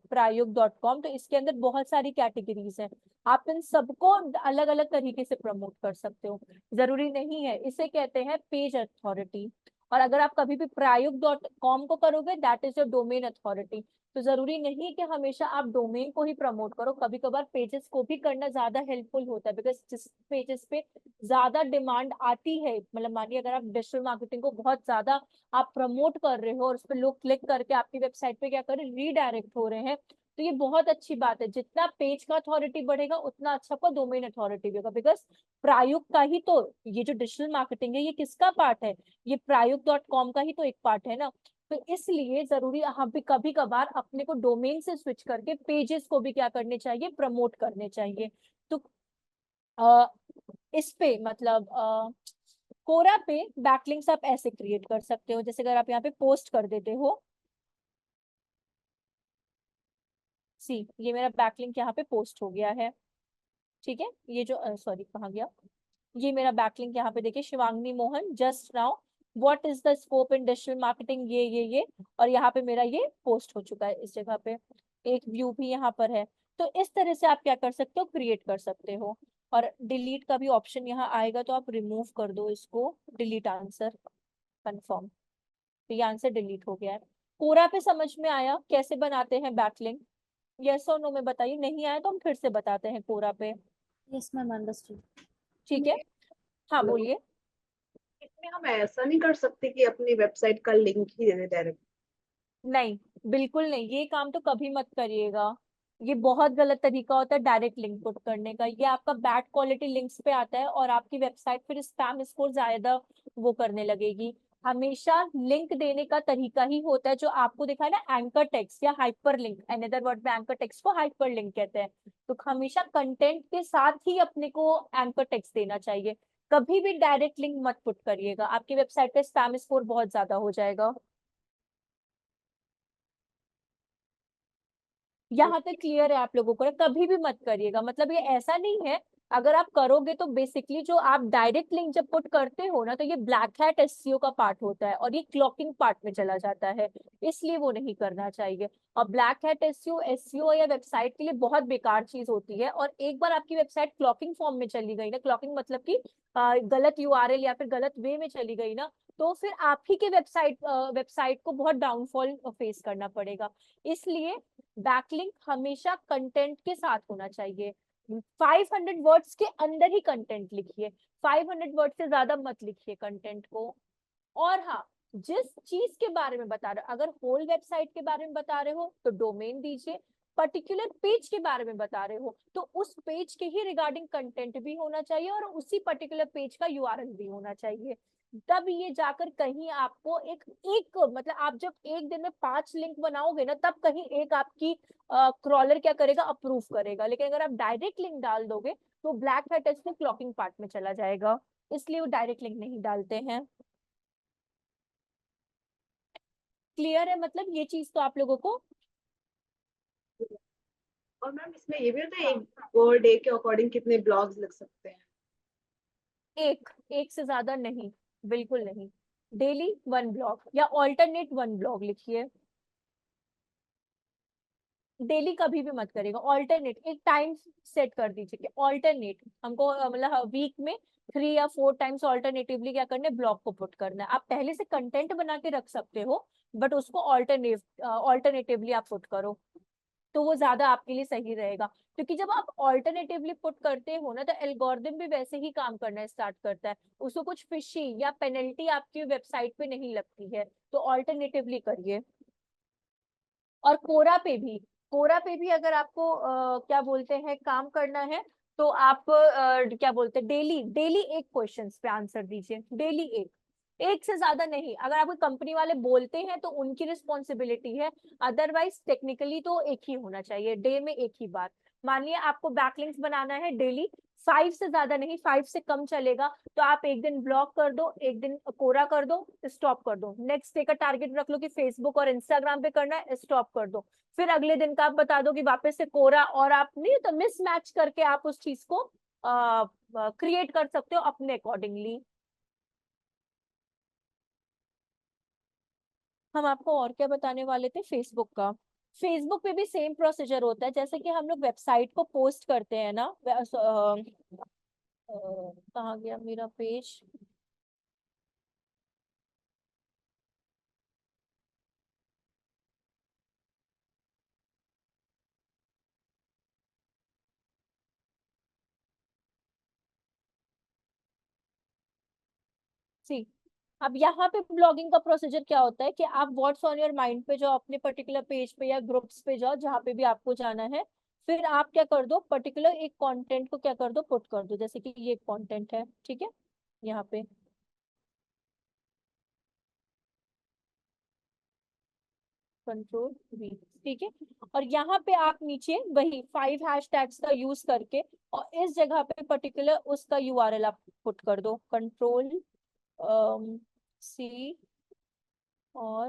प्रायोग.com, तो इसके अंदर बहुत सारी कैटेगरीज हैं, आप इन सबको अलग अलग तरीके से प्रमोट कर सकते हो, जरूरी नहीं है। इसे कहते हैं पेज अथॉरिटी। और अगर आप कभी भी प्रायोग.com को करोगे, that is your domain authority. तो जरूरी नहीं कि हमेशा आप डोमेन को ही प्रमोट करो, कभी कभार पेजेस को भी करना ज्यादा हेल्पफुल होता है, बिकॉज जिस पेजेस पे ज्यादा डिमांड आती है, मतलब मानिए अगर आप डिजिटल मार्केटिंग को बहुत ज्यादा आप प्रमोट कर रहे हो और उस पर लोग क्लिक करके आपकी वेबसाइट पे क्या कर रहे हैं, रीडायरेक्ट हो रहे हैं, तो ये बहुत अच्छी बात है। जितना पेज का अथॉरिटी बढ़ेगा उतना अच्छा आपका डोमेन अथॉरिटी भी होगा, बिकॉज प्रायुक्त का ही तो ये जो डिजिटल मार्केटिंग है ये किसका पार्ट है, ये प्रायुक्त.com का ही तो एक पार्ट है ना। तो इसलिए जरूरी हम भी कभी कभार अपने को डोमेन से स्विच करके पेजेस को भी क्या करने चाहिए, प्रमोट करने चाहिए। तो इस पे मतलब कोरा पे बैकलिंक्स आप ऐसे क्रिएट कर सकते हो, जैसे अगर आप यहाँ पे पोस्ट कर देते हो, सी ये मेरा बैकलिंक यहाँ पे पोस्ट हो गया है, ठीक है। ये जो सॉरी कहाँ गया, ये मेरा बैकलिंक यहाँ पे देखिए, Shivangi Mohan just now what is the scope in digital marketing, ये और यहाँ पे मेरा ये पोस्ट हो चुका है इस जगह पे, एक व्यू भी यहाँ पर है। तो इस तरह से आप क्या कर सकते हो, क्रिएट कर सकते हो। और डिलीट का भी ऑप्शन यहाँ आएगा, तो आप रिमूव कर दो इसको, डिलीट आंसर, कंफर्म। तो ये आंसर डिलीट हो गया है। पूरा पे समझ में आया कैसे बनाते हैं बैकलिंक, यस और नो में बताइए, नहीं आया तो हम फिर से बताते हैं कोरा पे, Yes, ma'am. Understood. ठीक है। हाँ बोलिए। इसमें हम ऐसा नहीं कर सकते कि अपनी वेबसाइट का लिंक ही दे दे डायरेक्ट। नहीं, बिल्कुल नहीं, ये काम तो कभी मत करिएगा, ये बहुत गलत तरीका होता है डायरेक्ट लिंक पुट करने का, ये आपका बैड क्वालिटी लिंक्स पे आता है और आपकी वेबसाइट फिर स्पैम स्कोर ज्यादा वो करने लगेगी। हमेशा लिंक देने का तरीका ही होता है जो आपको दिखा है ना, एंकर टेक्स्ट या हाइपर लिंक, अनदर वर्ड में एंकर टेक्स्ट को हाइपर लिंक कहते हैं। तो हमेशा कंटेंट के साथ ही अपने को एंकर टेक्स्ट देना चाहिए, कभी भी डायरेक्ट लिंक मत पुट करिएगा, आपकी वेबसाइट पे स्पैम स्कोर बहुत ज्यादा हो जाएगा। यहाँ तक क्लियर है आप लोगों को, कभी भी मत करिएगा, मतलब ये ऐसा नहीं है, अगर आप करोगे तो बेसिकली जो आप डायरेक्ट लिंक जब पुट करते हो ना, तो ये ब्लैक हैट एसईओ का पार्ट होता है और ये क्लॉकिंग पार्ट में चला जाता है, इसलिए वो नहीं करना चाहिए। और ब्लैक हैट एसईओ एसईओ या वेबसाइट के लिए बहुत बेकार चीज होती है, और एक बार आपकी वेबसाइट क्लॉकिंग फॉर्म में चली गई ना, क्लॉकिंग मतलब कि गलत यूआरएल या फिर गलत वे में चली गई ना, तो फिर आप ही के वेबसाइट को बहुत डाउनफॉल फेस करना पड़ेगा। इसलिए बैकलिंक हमेशा कंटेंट के साथ होना चाहिए, 500 वर्ड्स के अंदर ही कंटेंट लिखिए, 500 वर्ड से ज्यादा मत लिखिए कंटेंट को। और हाँ, जिस चीज के बारे में बता रहे हो, अगर होल वेबसाइट के बारे में बता रहे हो तो डोमेन दीजिए, पर्टिकुलर पेज के बारे में बता रहे हो तो उस पेज के ही रिगार्डिंग कंटेंट भी होना चाहिए और उसी पर्टिकुलर पेज का यूआरएल भी होना चाहिए। तब ये जाकर कहीं आपको एक एक मतलब आप जब एक दिन में 5 लिंक बनाओगे ना, तब कहीं एक आपकी क्रॉलर क्या करेगा, अप्रूव करेगा। लेकिन अगर आप डायरेक्ट लिंक डाल दोगे तो ब्लैक हैट इसमें क्लॉकिंग पार्ट में चला जाएगा, इसलिए वो डायरेक्ट लिंक नहीं डालते हैं। क्लियर है, मतलब ये चीज तो आप लोगों को। और मैम इसमें ये भी होता है, एक पर डे के अकॉर्डिंग कितने ब्लॉग्स लिख सकते हैं? एक एक से ज्यादा नहीं, बिल्कुल नहीं। डेली 1 ब्लॉग या ऑल्टरनेट 1 ब्लॉग लिखिए। डेली कभी भी मत करेगा, ऑल्टरनेट एक टाइम सेट कर दीजिए कि ऑल्टरनेट हमको मतलब वीक में 3 या 4 टाइम्स ऑल्टरनेटिवली क्या करना है, ब्लॉग को पुट करना है। आप पहले से कंटेंट बना के रख सकते हो, बट उसको ऑल्टरनेटिवली आप पुट करो तो वो ज्यादा आपके लिए सही रहेगा। क्योंकि जब आप ऑल्टरनेटिवली पुट करते हो ना, तो एल्गोरिदम भी वैसे ही काम करना स्टार्ट करता है, उसको कुछ फिशी या पेनल्टी आपकी वेबसाइट पे नहीं लगती है। तो ऑल्टरनेटिवली करिए। और कोरा पे भी अगर आपको क्या बोलते हैं काम करना है, तो आप क्या बोलते हैं, डेली डेली एक क्वेश्चन पे आंसर दीजिए, डेली एक, एक से ज्यादा नहीं। अगर आपको कंपनी वाले बोलते हैं तो उनकी रिस्पॉन्सिबिलिटी है, अदरवाइज टेक्निकली तो एक ही होना चाहिए, डे में एक ही बार। मानिए आपको बैकलिंक्स बनाना है डेली, 5 से ज्यादा नहीं, 5 से कम चलेगा, तो आप एक दिन ब्लॉग कर दो, एक दिन कोरा कर दो, स्टॉप कर दो। नेक्स्ट डे का टारगेट रख लो कि फेसबुक और इंस्टाग्राम पे करना है, स्टॉप कर दो। फिर अगले दिन का आप बता दो कि वापस से कोरा, और आप नहीं तो मिस मैच करके आप उस चीज को क्रिएट कर सकते हो अपने अकॉर्डिंगली। हम आपको और क्या बताने वाले थे, फेसबुक का। फेसबुक पे भी सेम प्रोसीजर होता है, जैसे कि हम लोग वेबसाइट को पोस्ट करते हैं ना, कहाँ गया मेरा पेज। सी, अब यहाँ पे ब्लॉगिंग का प्रोसीजर क्या होता है कि आप व्हाट्स ऑन योर माइंड पे जाओ, अपने पर्टिकुलर पेज पे या ग्रुप्स पे जाओ, जहाँ पे भी आपको जाना है। फिर आप क्या कर दो, पर्टिकुलर एक कंटेंट को क्या कर दो, पुट कर दो। जैसे कि ये कंटेंट है, ठीक है, यहाँ पे कंट्रोल वी, ठीक है। और यहाँ पे आप नीचे वही 5 हैशटैग्स का यूज करके और इस जगह पे पर्टिकुलर उसका यूआरएल आप पुट कर दो, कंट्रोल सी और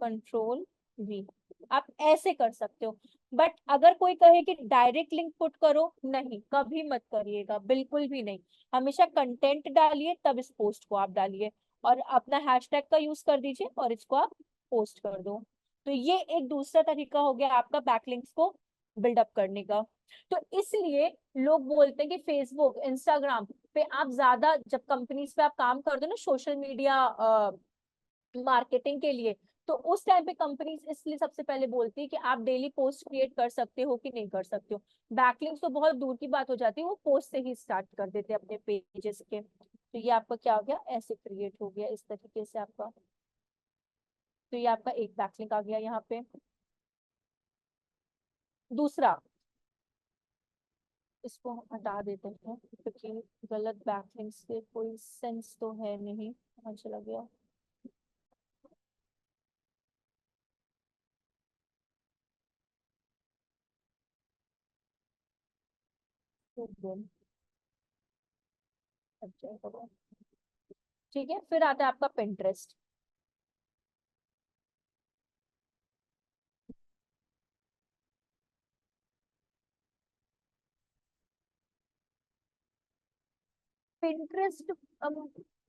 कंट्रोल वी, आप ऐसे कर सकते हो। बट अगर कोई कहे कि डायरेक्ट लिंक पुट करो, नहीं, कभी मत करिएगा, बिल्कुल भी नहीं। हमेशा कंटेंट डालिए, तब इस पोस्ट को आप डालिए, और अपना हैशटैग का यूज कर दीजिए और इसको आप पोस्ट कर दो। तो ये एक दूसरा तरीका हो गया आपका बैकलिंक्स को बिल्डअप करने का। तो इसलिए लोग बोलते हैं कि फेसबुक इंस्टाग्राम पे आप ज्यादा, जब कंपनीज पे आप काम करते हो ना सोशल मीडिया मार्केटिंग के लिए, तो उस टाइम पे कंपनीज इसलिए सबसे पहले बोलती है कि आप डेली पोस्ट क्रिएट कर सकते हो कि नहीं कर सकते हो। बैकलिंक्स तो बहुत दूर की बात हो जाती है, वो पोस्ट से ही स्टार्ट कर देते हैं अपने पेजेस के। तो ये आपका क्या हो गया, ऐसे क्रिएट हो गया इस तरीके से आपका। तो ये आपका एक बैकलिंक आ गया यहाँ पे। दूसरा, इसको हम हटा देते हैं क्योंकि गलत बैकलिंक से कोई सेंस तो है नहीं। कहाँ चला गया, तो boom, हट जाएगा वो। ठीक है, फिर आता है आपका पिंटरेस्ट। पिंटरेस्ट,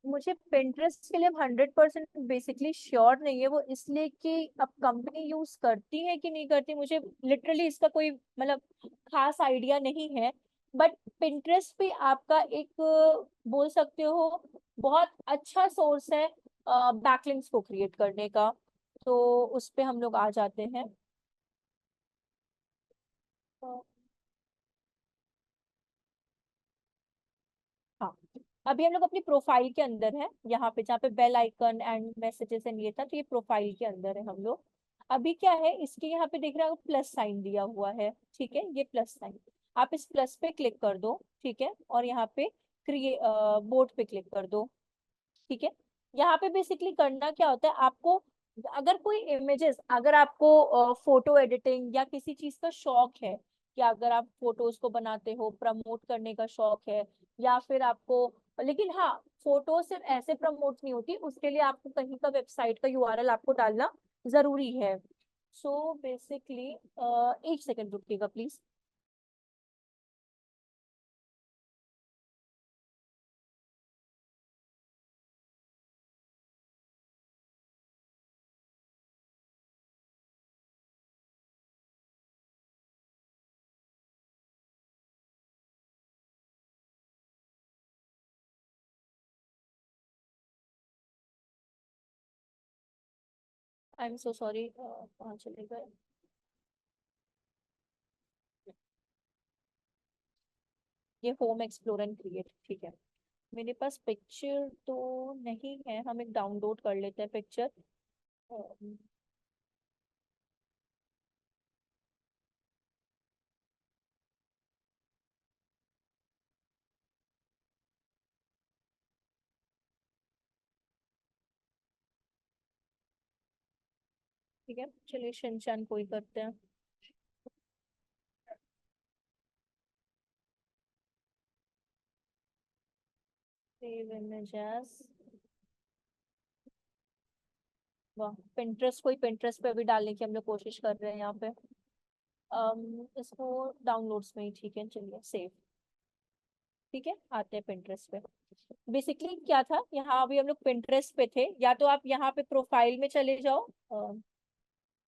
मुझे पिंटरेस्ट के लिए 100% बेसिकली श्योर नहीं है, वो इसलिए कि अब कंपनी यूज करती है कि नहीं करती, मुझे लिटरली इसका कोई मतलब खास आइडिया नहीं है। बट पिंटरेस्ट भी आपका एक बोल सकते हो बहुत अच्छा सोर्स है बैकलिंक्स को क्रिएट करने का। तो उस पे हम लोग आ जाते हैं। हाँ, अभी हम लोग अपनी प्रोफाइल के अंदर है, यहाँ पे जहाँ पे bell icon and messages and ये था, तो ये प्रोफाइल के अंदर है हम लोग। अभी क्या है, इसके यहाँ पे देख रहे हो प्लस साइन दिया हुआ है, ठीक है, ये प्लस साइन, आप इस प्लस पे क्लिक कर दो, ठीक है, और यहाँ पे क्रिएट बोर्ड पे क्लिक कर दो, ठीक है। यहाँ पे बेसिकली करना क्या होता है, आपको अगर कोई इमेजेस, अगर आपको फोटो एडिटिंग या किसी चीज का शौक है, कि अगर आप फोटोज को बनाते हो, प्रमोट करने का शौक है, या फिर आपको, लेकिन हाँ, फोटो सिर्फ ऐसे प्रमोट नहीं होती, उसके लिए आपको कहीं का वेबसाइट का यूआरएल आपको डालना जरूरी है। सो बेसिकली एक सेकंड रुकिएगा please. I am so sorry, कहाँ चले गए। ये होम एक्सप्लोर एंड क्रिएट, ठीक है। मेरे पास पिक्चर तो नहीं है, हम एक डाउनलोड कर लेते हैं पिक्चर। ठीक है, चलिए शिनचैन कोई करते हैं। सेव इमेजेस, वाह, पिंटरेस्ट, कोई पिंटरेस्ट पे अभी डालने की हम लोग कोशिश कर रहे हैं यहाँ पे। इसको डाउनलोड्स में ही, ठीक है, चलिए सेव, ठीक है, आते हैं पिंटरेस्ट पे। बेसिकली क्या था, यहाँ अभी हम लोग पिंटरेस्ट पे थे, या तो आप यहाँ पे प्रोफाइल में चले जाओ,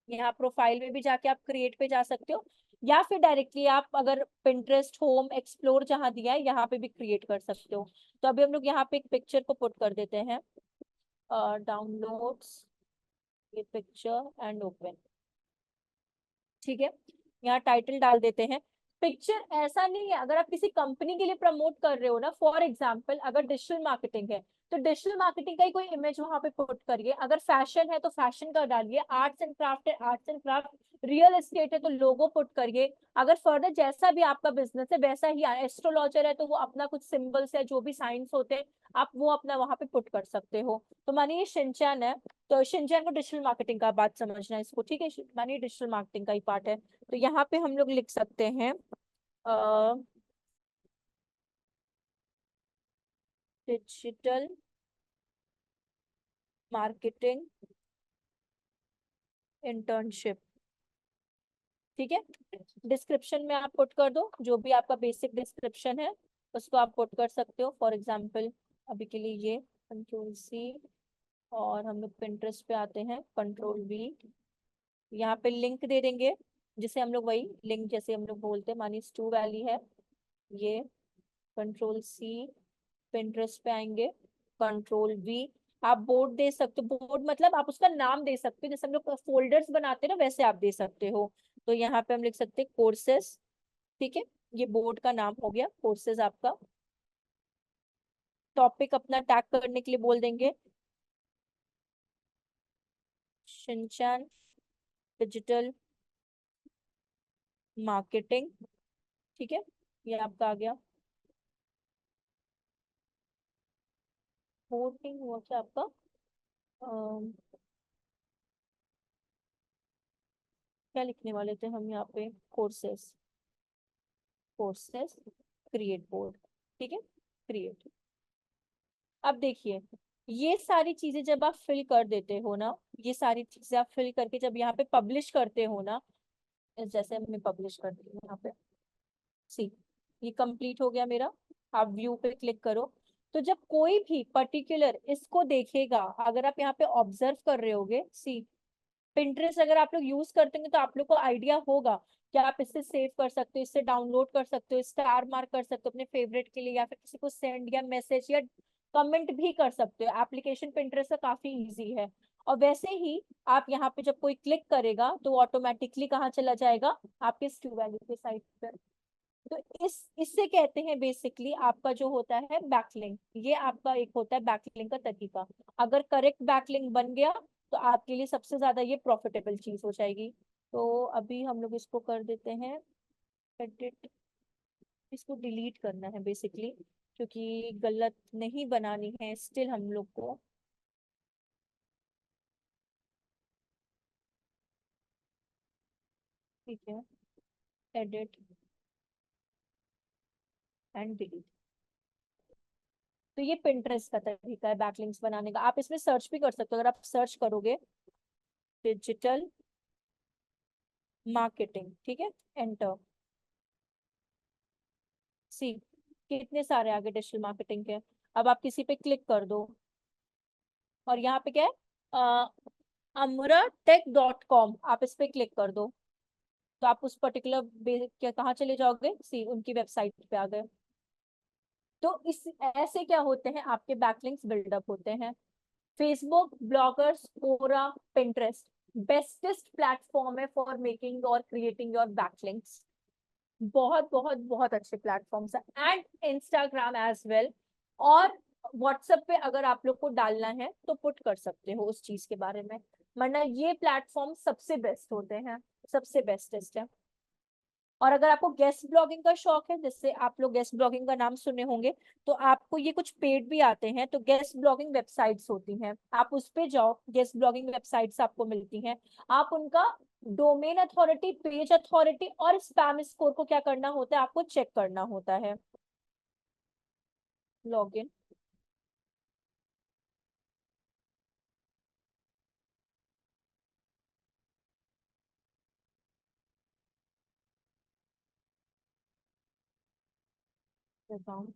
यहाँ प्रोफाइल में भी जाके आप क्रिएट पे जा सकते हो, या फिर डायरेक्टली आप अगर पिंटरेस्ट होम एक्सप्लोर जहाँ दिया है यहाँ पे भी क्रिएट कर सकते हो। तो अभी हम लोग यहाँ पे एक पिक्चर को पुट कर देते हैं, डाउनलोड्स, ये पिक्चर एंड ओपन, ठीक है, यहाँ टाइटल डाल देते हैं। पिक्चर ऐसा नहीं है, अगर आप किसी कंपनी के लिए प्रमोट कर रहे हो ना, फॉर एग्जांपल अगर डिजिटल मार्केटिंग है तो डिजिटल मार्केटिंग का ही कोई इमेज वहां पे पुट करिए, अगर फैशन है तो फैशन का डालिए, आर्ट्स एंड क्राफ्ट है arts and craft, real estate है तो लोगो पुट करिए, अगर फर्दर जैसा भी आपका बिजनेस है वैसा ही, एस्ट्रोलॉजर है तो वो अपना कुछ सिंबल्स है जो भी साइंस होते हैं आप वो अपना वहां पे पुट कर सकते हो। तो मानिए ये शिनचैन है, तो शिनचैन को डिजिटल मार्केटिंग का बात समझना है इसको, ठीक है, मानिए डिजिटल मार्केटिंग का ही पार्ट है, तो यहाँ पे हम लोग लिख सकते हैं डिजिटल मार्केटिंग इंटर्नशिप, ठीक है। डिस्क्रिप्शन में आप पुट कर दो, जो भी आपका बेसिक डिस्क्रिप्शन है उसको आप पुट कर सकते हो, फॉर एग्जांपल अभी के लिए ये कंट्रोल सी, और हम लोग पिंटरेस्ट पे आते हैं, कंट्रोल वी, यहाँ पे लिंक दे देंगे, जिसे हम लोग वही लिंक जैसे हम लोग बोलते हैं, मानी स्टू वैली है ये, कंट्रोल सी, पिंटरेस्ट पे आएंगे, कंट्रोल वी, आप बोर्ड दे सकते हो, बोर्ड मतलब आप उसका नाम दे सकते हो, जैसे हम लोग फोल्डर्स बनाते हैं ना वैसे आप दे सकते हो। तो यहाँ पे हम लिख सकते हैं कोर्सेस, ठीक है, ये बोर्ड का नाम हो गया कोर्सेज आपका। टॉपिक अपना टैग करने के लिए बोल देंगे शिनचैन डिजिटल मार्केटिंग, ठीक है, ये आपका आ गया। वोटिंग हुआ क्या आपका, अम, क्या लिखने वाले थे हम यहाँ पे, कोर्सेस, कोर्सेस क्रिएट बोर्ड, ठीक है, क्रिएट। अब देखिए, ये सारी चीजें जब आप फिल कर देते हो ना, ये सारी चीजें आप फिल करके जब यहाँ पे पब्लिश करते हो ना, जैसे मैं पब्लिश करती हूँ यहाँ पे, सी, ये कंप्लीट हो गया मेरा, आप व्यू पे क्लिक करो, तो जब कोई भी पर्टिकुलर इसको देखेगा, अगर आप यहाँ पे ऑब्जर्व कर रहे होगे, सी, पिंटरेस्ट अगर आप लोग यूज करते हैं तो आप लोग को आइडिया होगा कि आप इससे सेव कर सकते हो, इससे डाउनलोड कर सकते हो, स्टार मार्क कर सकते हो अपने फेवरेट के लिए, या फिर किसी को सेंड या मैसेज या कमेंट भी कर सकते हो। एप्लीकेशन पिंटरेस्ट का काफी इजी है। और वैसे ही आप यहाँ पे जब कोई क्लिक करेगा तो ऑटोमेटिकली कहाँ चला जाएगा, आपके स्टू वैल्यू के साइट पे, तो इससे कहते हैं बेसिकली आपका जो होता है बैकलिंक, ये आपका एक होता है बैकलिंक का तरीका। अगर करेक्ट बैकलिंक बन गया तो आपके लिए सबसे ज्यादा ये प्रॉफिटेबल चीज हो जाएगी। तो अभी हम लोग इसको कर देते हैं एडिट, इसको डिलीट करना है बेसिकली, क्योंकि गलत नहीं बनानी है स्टिल हम लोग को। ठीक है, एडिट एंड डिलीट। तो ये पिंटरेस्ट का तरीका है बैकलिंक्स बनाने का। आप इसमें सर्च भी कर सकते हो, अगर आप सर्च करोगे डिजिटल मार्केटिंग, ठीक है, एंटर, सी कितने सारे आगे डिजिटल मार्केटिंग के। अब आप किसी पे क्लिक कर दो और यहाँ पे क्या है, amraTech.com, आप इस पे क्लिक कर दो तो आप उस पर्टिकुलर क्या कहाँ चले जाओगे, सी उनकी वेबसाइट पे आ गए। तो इस ऐसे क्या होते हैं आपके बैकलिंक्स बिल्डअप होते हैं। फेसबुक, ब्लॉगर्स, कोरा, पिंटरेस्ट बेस्टेस्ट प्लेटफॉर्म है फॉर मेकिंग और क्रिएटिंग योर बैकलिंक्स। बहुत बहुत बहुत अच्छे प्लेटफॉर्म्स है, एंड इंस्टाग्राम एज वेल। और व्हाट्सएप पे अगर आप लोग को डालना है तो पुट कर सकते हो उस चीज के बारे में, वरना ये प्लेटफॉर्म सबसे बेस्ट होते हैं, सबसे बेस्टेस्ट है। और अगर आपको गेस्ट ब्लॉगिंग का शौक है, जैसे आप लोग गेस्ट ब्लॉगिंग का नाम सुने होंगे, तो आपको ये कुछ पेड भी आते हैं। तो गेस्ट ब्लॉगिंग वेबसाइट्स होती हैं, आप उस पे जाओ, गेस्ट ब्लॉगिंग वेबसाइट्स आपको मिलती हैं। आप उनका डोमेन अथॉरिटी, पेज अथॉरिटी और स्पैम स्कोर को क्या करना होता है, आपको चेक करना होता है। लॉगिन, अकाउंट,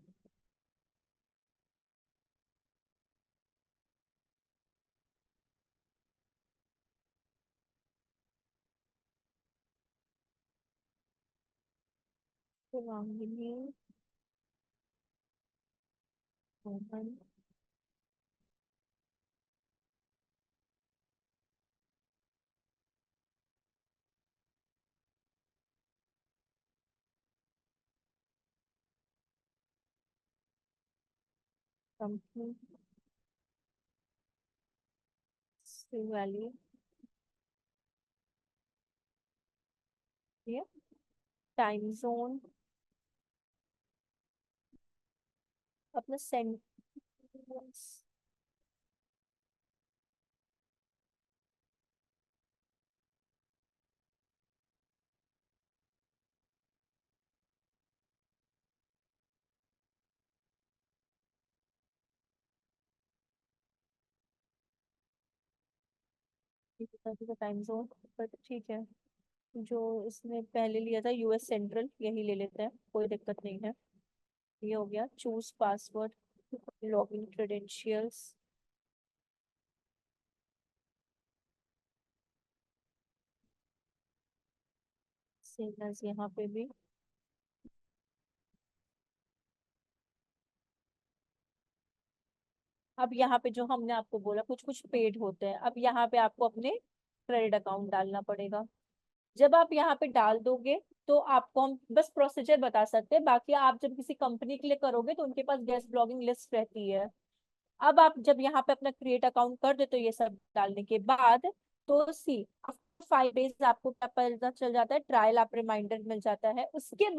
कंपनी वैल्यू, ये टाइम जोन, अपना सेंट, टाइम जोन, बट ठीक है। जो इसने पहले लिया था यूएस सेंट्रल, यही ले लेते हैं, कोई दिक्कत नहीं है। ये हो गया, choose password, login credentials, same as यहाँ पे भी। अब यहाँ पे जो हमने आपको बोला कुछ कुछ पेड होते हैं, अब यहाँ पे आपको अपने क्रेडिट अकाउंट डालना पड़ेगा। जब आप यहाँ पे डाल दोगे तो आपको हम बस प्रोसीजर बता सकते हैं, बाकी आप जब किसी कंपनी के लिए करोगे तो उनके पास गेस्ट ब्लॉगिंग लिस्ट रहती है। अब आप जब यहाँ पे अपना क्रिएट अकाउंट कर देते हो ये सब डालने के बाद, तो सी आफ्टर 5 डेज आपको क्या पता चल जाता है, ट्रायल आप रिमाइंडर मिल जाता है। उसके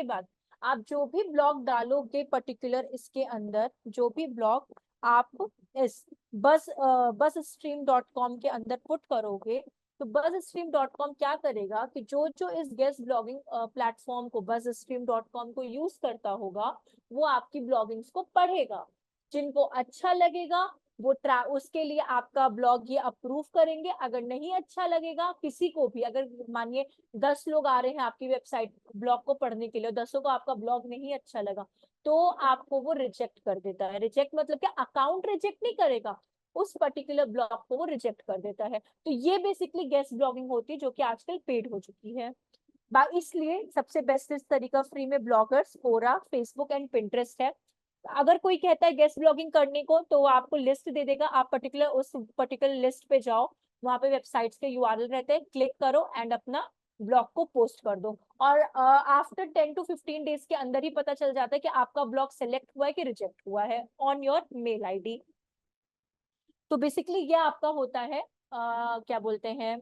बाद आप जो भी ब्लॉग डालोगे पर्टिकुलर इसके अंदर, जो भी ब्लॉग आप इस buzzstream.com के अंदर पुट करोगे, तो buzzstream.com क्या करेगा कि जो जो इस गेस्ट ब्लॉगिंग प्लेटफॉर्म को, buzzstream.com को यूज करता होगा, वो आपकी ब्लॉगिंग्स को पढ़ेगा। जिनको अच्छा लगेगा वो उसके लिए आपका ब्लॉग ये अप्रूव करेंगे। अगर नहीं अच्छा लगेगा किसी को भी, अगर मानिए 10 लोग आ रहे हैं आपकी वेबसाइट ब्लॉग को पढ़ने के लिए, 10 को आपका ब्लॉग नहीं अच्छा लगा, तो आपको वो रिजेक्ट कर देता है। रिजेक्ट मतलब क्या, अकाउंट रिजेक्ट नहीं करेगा, उस पर्टिकुलर ब्लॉग को वो रिजेक्ट कर देता है। तो ये बेसिकली गेस्ट ब्लॉगिंग होती है, जो कि आजकल पेड हो चुकी है। इसलिए सबसे बेस्ट तरीका फ्री में bloggers, Quora, Facebook and Pinterest है। अगर कोई कहता है गेस्ट ब्लॉगिंग करने को, तो वो आपको लिस्ट दे देगा, आप उस पर्टिकुलर लिस्ट पे जाओ, वहां पे वेबसाइट्स के यूआरएल रहते हैं, क्लिक करो एंड अपना ब्लॉग को पोस्ट कर दो, और आफ्टर 10 to 15 डेज के अंदर ही पता चल जाता है कि आपका ब्लॉग सेलेक्ट हुआ है कि रिजेक्ट हुआ है ऑन योर मेल आईडी। तो बेसिकली ये आपका होता है क्या बोलते हैं,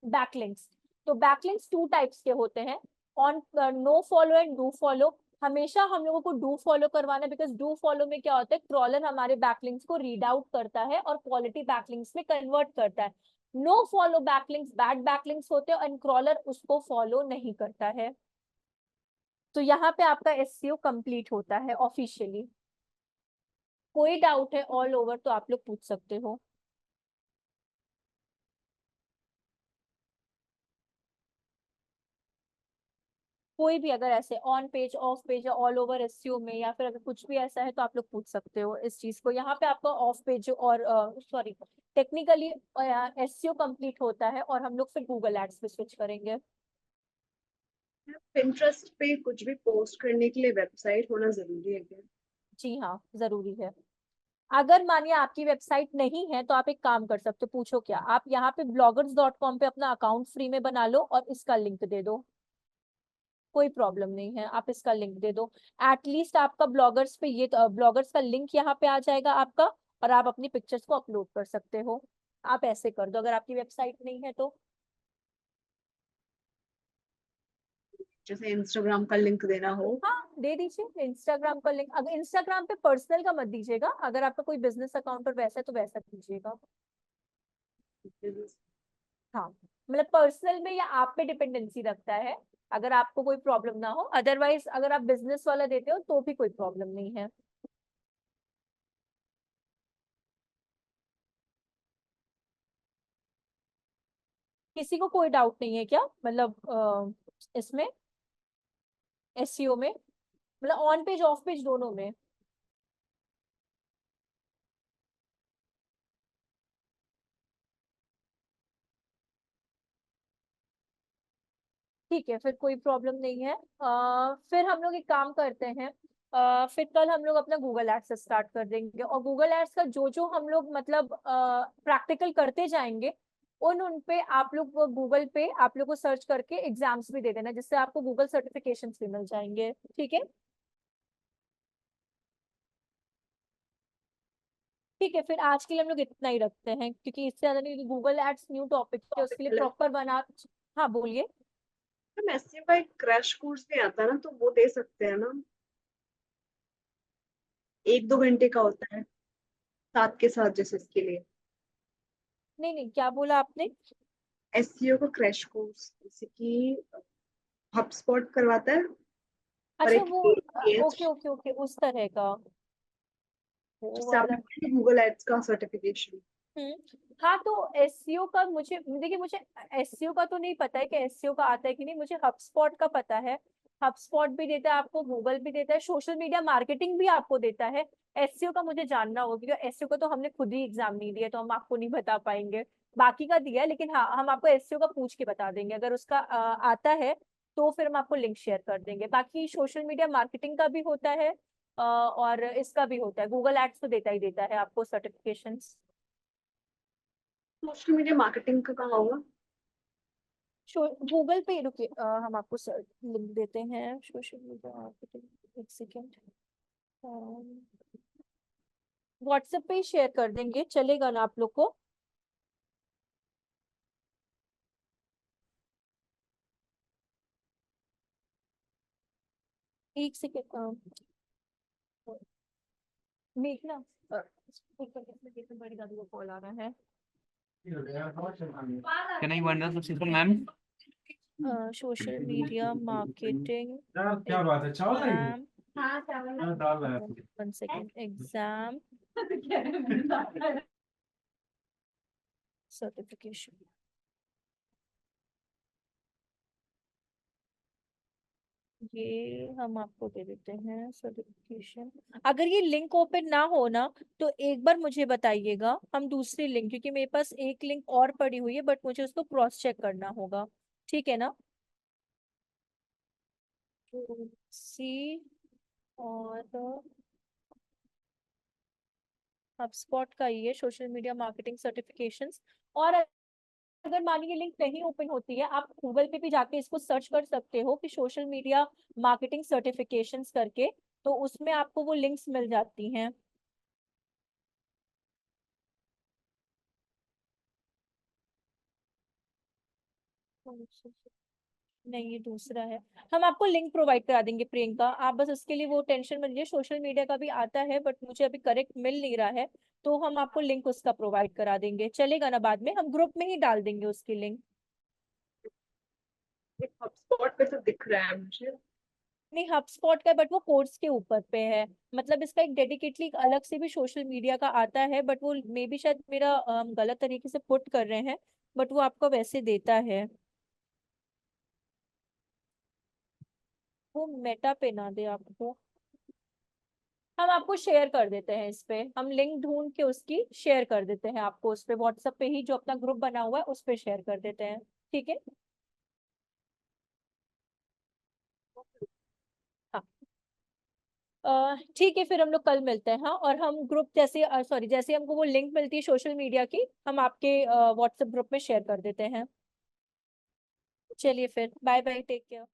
बैकलिंक्स। तो बैकलिंक्स 2 टाइप्स के होते हैं, on no follow and do follow. हमेशा हम लोगों को डू फॉलो करवाना है, बिकॉज डू फॉलो में क्या होता है, क्रॉलर हमारे बैकलिंक्स को रीड आउट करता है और क्वालिटी बैकलिंक्स में कन्वर्ट करता है। No follow backlinks bad backlinks होते हैं एंड क्रॉलर उसको फॉलो नहीं करता है। तो यहाँ पे आपका एसईओ कंप्लीट होता है ऑफिशियली। कोई डाउट है ऑल ओवर तो आप लोग पूछ सकते हो। कोई भी अगर ऐसे ऑन पेज ऑफ पेज या ऑल ओवर एसईओ में या फिर अगर कुछ भी ऐसा है तो आप लोग पूछ सकते हो इस चीज को। यहाँ पे आपका ऑफ पेज और सॉरी टेक्निकली एसईओ कंप्लीट होता है और हम लोग फिर गूगल एड्स पे स्विच करेंगे। पिंटरेस्ट पे कुछ भी पोस्ट करने के लिए वेबसाइट होना जरूरी है क्या? जी हाँ, जरूरी है। अगर मानिए आपकी वेबसाइट नहीं है तो आप एक काम कर सकते हो, पूछो क्या, आप यहाँ पे bloggers.com पे अपना अकाउंट फ्री में बना लो और इसका लिंक दे दो, कोई प्रॉब्लम नहीं है, आप इसका लिंक दे दो। एटलीस्ट आपका ब्लॉगर्स पे ये ब्लॉगर्स का लिंक यहाँ पे आ जाएगा आपका, और आप अपनी पिक्चर्स को अपलोड कर सकते हो। आप ऐसे कर दो अगर आपकी वेबसाइट नहीं है तो। जैसे इंस्टाग्राम का लिंक देना हो। हाँ दे दीजिए इंस्टाग्राम का लिंक। अगर इंस्टाग्राम पे पर्सनल का मत दीजिएगा, अगर आपका कोई बिजनेस अकाउंट और वैसा है तो वैसा दीजिएगा। हाँ मतलब पर्सनल में या आप पे डिपेंडेंसी रखता है, अगर आपको कोई प्रॉब्लम ना हो। अदरवाइज अगर आप बिजनेस वाला देते हो तो भी कोई प्रॉब्लम नहीं है। किसी को कोई डाउट नहीं है क्या, मतलब इसमें एसईओ में, मतलब ऑन पेज ऑफ पेज दोनों में? ठीक है, फिर कोई प्रॉब्लम नहीं है। फिर हम लोग एक काम करते हैं, फिर कल हम लोग अपना गूगल एड्स स्टार्ट कर देंगे, और गूगल एड्स का जो जो हम लोग मतलब प्रैक्टिकल करते जाएंगे उन पे आप लोग गूगल पे आप लोग को सर्च करके एग्जाम्स भी दे देना, जिससे आपको गूगल सर्टिफिकेशन भी मिल जाएंगे। ठीक है, ठीक है, फिर आज के लिए हम लोग इतना ही रखते हैं, क्योंकि इससे ज्यादा नहीं, गूगल एड्स न्यू टॉपिक है, उसके लिए प्रॉपर बना। हाँ बोलिए। हम ऐसे का एक क्रैश कोर्स भी आता है ना, तो वो दे सकते हैं ना? 1-2 घंटे का होता है साथ के साथ, जैसे इसके लिए नहीं नहीं, क्या बोला आपने? एसईओ का क्रैश कोर्स, जैसे कि हबस्पॉट करवाता है और अच्छा एक वो पेज ओके ओके ओके, उस तरह का वो जिससे वाला। आपने गूगल एड्स का सर्टिफिकेशन। हाँ तो एसईओ का मुझे देखिए, मुझे एसईओ का तो नहीं पता है कि एसईओ का आता है कि नहीं, मुझे हबस्पॉट का पता है। हबस्पॉट भी देता है आपको, गूगल भी देता है, सोशल मीडिया मार्केटिंग भी आपको देता है। एसईओ का मुझे जानना होगा, क्योंकि एसईओ का तो हमने खुद ही एग्जाम नहीं दिया, तो हम आपको नहीं बता पाएंगे। बाकी का दिया है, लेकिन हाँ हम आपको एसईओ का पूछ के बता देंगे, अगर उसका आता है तो फिर हम आपको लिंक शेयर कर देंगे। बाकी सोशल मीडिया मार्केटिंग का भी होता है, और इसका भी होता है, गूगल एड्स तो देता है आपको सर्टिफिकेशन। सोशल मीडिया मार्केटिंग का कहाँ होगा? गूगल पे रुकिए, हम आपको लिंक देते हैं सोशल मीडिया मार्केटिंग, एक सेकेंड। व्हाट्सएप पे ही शेयर कर देंगे, चलेगा ना आप लोग को? एक सेकेंड मेघना, बड़ी दादी को कॉल आ रहा है। Can I wonder the simple ma'am? Social media marketing क्या बात है, चावल एग्जाम, दाल है। 1 सेकेंड, एग्जाम सर्टिफिकेशन। ये हम आपको दे देते हैं सर्टिफिकेशन। अगर ये लिंक ओपन ना हो ना तो एक बार मुझे बताइएगा, हम दूसरी लिंक, क्योंकि मेरे पास एक लिंक और पड़ी हुई है बट मुझे उसको क्रॉस चेक करना होगा। ठीक है ना? सी और HubSpot का ही है सोशल मीडिया मार्केटिंग सर्टिफिकेशंस। और अगर मानिए लिंक नहीं ओपन होती है, आप गूगल पे भी जाके इसको सर्च कर सकते हो कि सोशल मीडिया मार्केटिंग सर्टिफिकेशंस करके, तो उसमें आपको वो लिंक्स मिल जाती हैं। नहीं, ये दूसरा है। हम आपको लिंक प्रोवाइड करा देंगे प्रियंका, आप बस उसके लिए वो टेंशन मत लीजिए। सोशल मीडिया का भी आता है बट मुझे अभी करेक्ट मिल नहीं रहा है, तो हम आपको लिंक उसका प्रोवाइड करा देंगे, चलेगा ना? बाद में हम ग्रुप में ही डाल देंगे उसकी लिंक। एक HubSpot पे तो दिख रहा है मुझे। नहीं, हबस्पॉट का बट वो कोर्स के ऊपर पे है। मतलब इसका एक डेडिकेटली अलग से भी सोशल मीडिया का आता है, बट वो मे बी शायद मेरा हम गलत तरीके से पुट कर रहे हैं, बट वो आपको वैसे देता है। वो मेटा पे ना दे आपको, हम आपको शेयर कर देते हैं इस पे, हम लिंक ढूंढ के उसकी शेयर कर देते हैं आपको उस पे, व्हाट्सएप पे ही जो अपना ग्रुप बना हुआ है उस पे शेयर कर देते हैं, ठीक है? हाँ। ठीक है, फिर हम लोग कल मिलते हैं। हाँ, और हम ग्रुप जैसे सॉरी जैसे हमको वो लिंक मिलती है सोशल मीडिया की, हम आपके व्हाट्सएप ग्रुप में शेयर कर देते हैं। चलिए फिर, बाय बाय, टेक केयर।